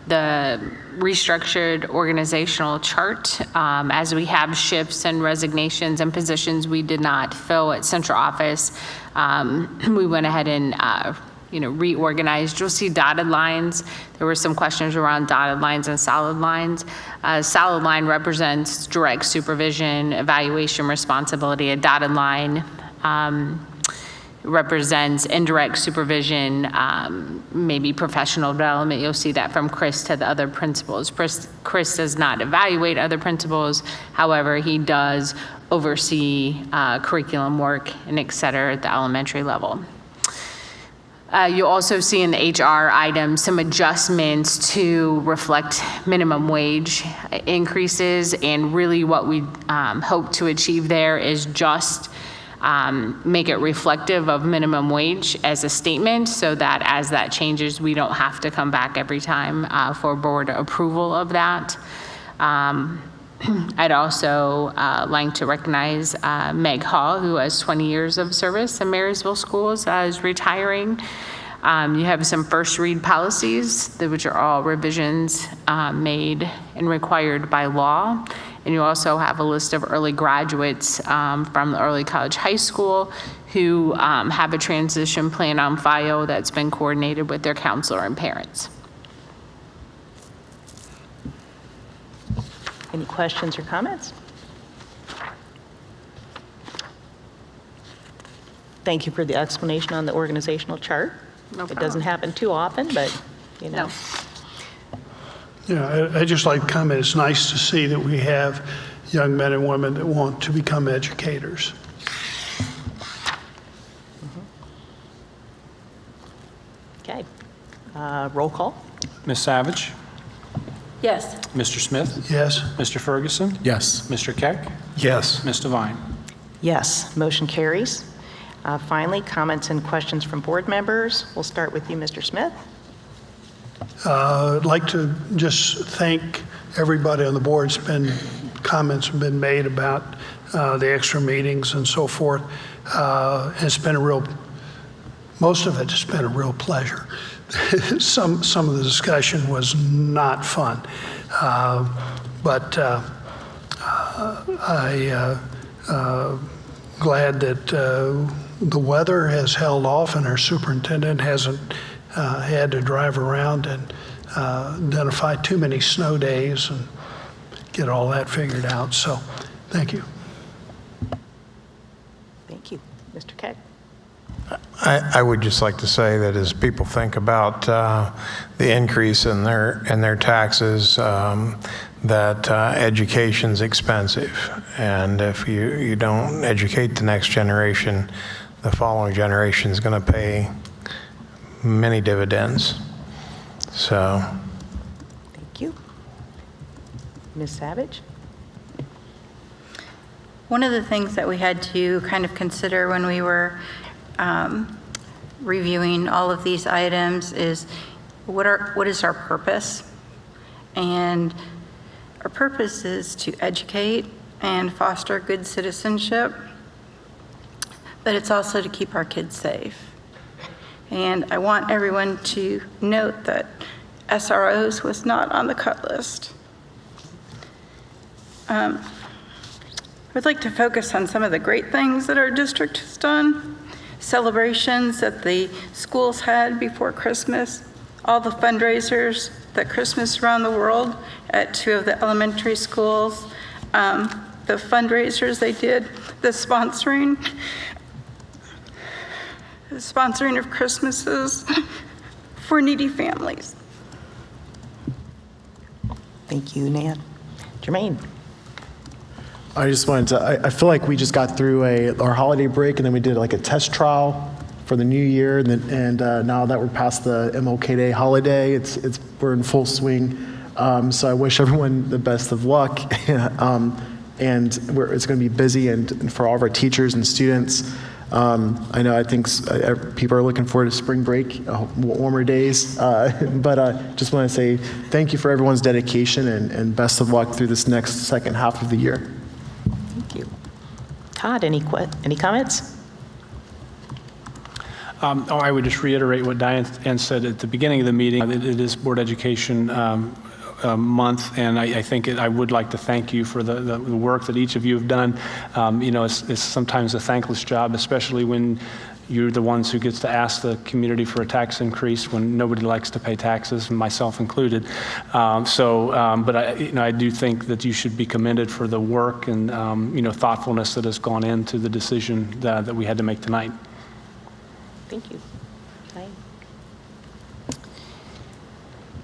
the restructured organizational chart. As we have shifts and resignations and positions we did not fill at central office, we went ahead and reorganized. You'll see dotted lines. There were some questions around dotted lines and solid lines. Solid line represents direct supervision, evaluation responsibility. A dotted line represents indirect supervision, maybe professional development. You'll see that from Chris to the other principals. Chris does not evaluate other principals. However, he does oversee curriculum work and et cetera at the elementary level. You'll also see in the HR item some adjustments to reflect minimum wage increases, and really what we hope to achieve there is just make it reflective of minimum wage as a statement, so that as that changes, we don't have to come back every time for board approval of that. I'd also like to recognize Meg Hall, who has 20 years of service in Marysville schools, is retiring. You have some first read policies, which are all revisions made and required by law. And you also have a list of early graduates from the early college high school who have a transition plan on file that's been coordinated with their counselor and parents. Any questions or comments? Thank you for the explanation on the organizational chart. No problem. It doesn't happen too often, but No. Yeah, I'd just like to comment, it's nice to see that we have young men and women that want to become educators. Okay. Roll call. Ms. Savage? Yes. Mr. Smith? Yes? Mr. Ferguson? Yes. Mr. Keck? Yes. Ms. Devine? Yes, motion carries. Finally, comments and questions from board members. We'll start with you, Mr. Smith. I'd like to just thank everybody on the board. Comments have been made about the extra meetings and so forth. It's been most of it has been a real pleasure. Some of the discussion was not fun, but I'm glad that the weather has held off and our superintendent hasn't had to drive around and identify too many snow days and get all that figured out. So thank you. Thank you. Mr. Keck. I would just like to say that as people think about the increase in their taxes, that education's expensive, and if you don't educate the next generation, the following generation is going to pay many dividends. So, Thank you. Ms. Savage. One of the things that we had to kind of consider when we were reviewing all of these items is what is our purpose? And our purpose is to educate and foster good citizenship, but it's also to keep our kids safe. And I want everyone to note that SROs was not on the cut list. I'd like to focus on some of the great things that our district has done. Celebrations that the schools had before Christmas, all the fundraisers that Christmas around the world at 2 of the elementary schools, the fundraisers they did, the sponsoring of Christmases for needy families. Thank you, Nan. Jermaine? I just wanted to, I feel like we just got through our holiday break, and then we did like a test trial for the new year, and now that we're past the MLK Day holiday, we're in full swing. So I wish everyone the best of luck. And it's going to be busy, and for all of our teachers and students. I think people are looking forward to spring break, warmer days. But just want to say thank you for everyone's dedication, and best of luck through this next second half of the year. Thank you. Todd, any comments? I would just reiterate what Diane said at the beginning of the meeting. It is Board Education month, and I think I would like to thank you for the work that each of you have done. It's sometimes a thankless job, especially when you're the ones who gets to ask the community for a tax increase when nobody likes to pay taxes, myself included. But I do think that you should be commended for the work and thoughtfulness that has gone into the decision that we had to make tonight. Thank you.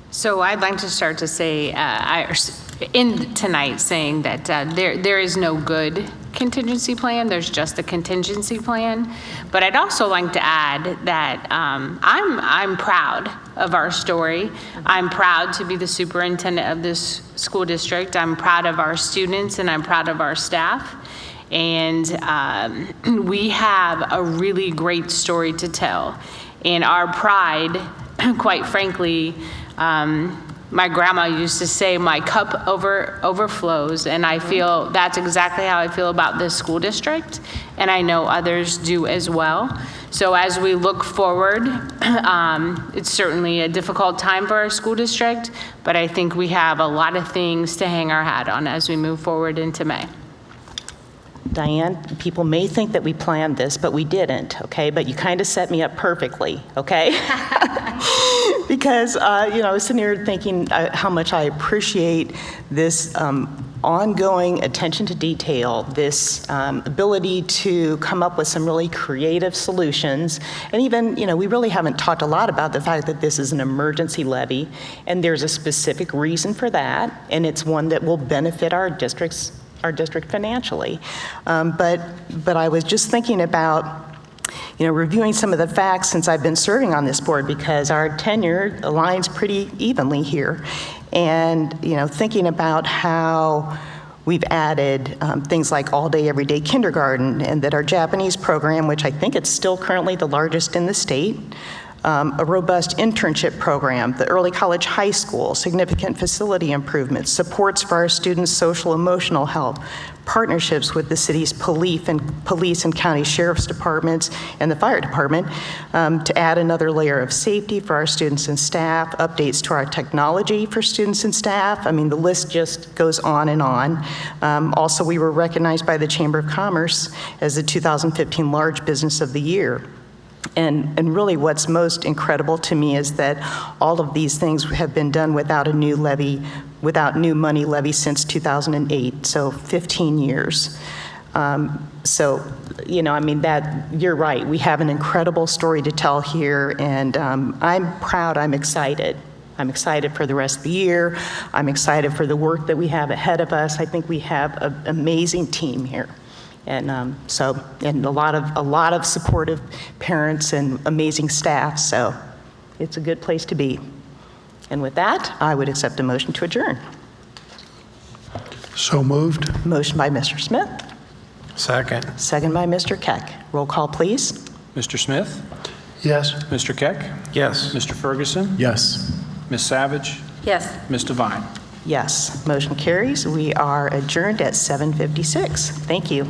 So I'd like to start to say, in tonight, saying that there is no good contingency plan, there's just a contingency plan. But I'd also like to add that I'm proud of our story. I'm proud to be the superintendent of this school district. I'm proud of our students, and I'm proud of our staff. And we have a really great story to tell. And our pride, quite frankly, my grandma used to say, my cup overflows, and I feel that's exactly how I feel about this school district, and I know others do as well. So as we look forward, it's certainly a difficult time for our school district, but I think we have a lot of things to hang our hat on as we move forward into May. Diane, people may think that we planned this, but we didn't, okay? But you kind of set me up perfectly, okay? Because, I was sitting here thinking how much I appreciate this ongoing attention to detail, this ability to come up with some really creative solutions. And even, we really haven't talked a lot about the fact that this is an emergency levy, and there's a specific reason for that, and it's one that will benefit our district financially. But I was just thinking about, reviewing some of the facts since I've been serving on this board, because our tenure aligns pretty evenly here. And, thinking about how we've added things like all-day, everyday kindergarten, and that our Japanese program, which I think it's still currently the largest in the state, a robust internship program, the early college high school, significant facility improvements, supports for our students' social emotional health, partnerships with the city's police and county sheriff's departments and the fire department to add another layer of safety for our students and staff, updates to our technology for students and staff. I mean, the list just goes on and on. Also, we were recognized by the Chamber of Commerce as the 2015 Large Business of the Year. And really what's most incredible to me is that all of these things have been done without a new levy, without new money levy since 2008, so 15 years. You're right, we have an incredible story to tell here, and I'm proud, I'm excited. I'm excited for the rest of the year. I'm excited for the work that we have ahead of us. I think we have an amazing team here. And and a lot of supportive parents and amazing staff, so it's a good place to be. And with that, I would accept a motion to adjourn. So moved. Motion by Mr. Smith. Second. Second by Mr. Keck. Roll call, please. Mr. Smith? Yes. Mr. Keck? Yes. Mr. Ferguson? Yes. Ms. Savage? Yes. Ms. Devine? Yes, motion carries. We are adjourned at 7:56. Thank you.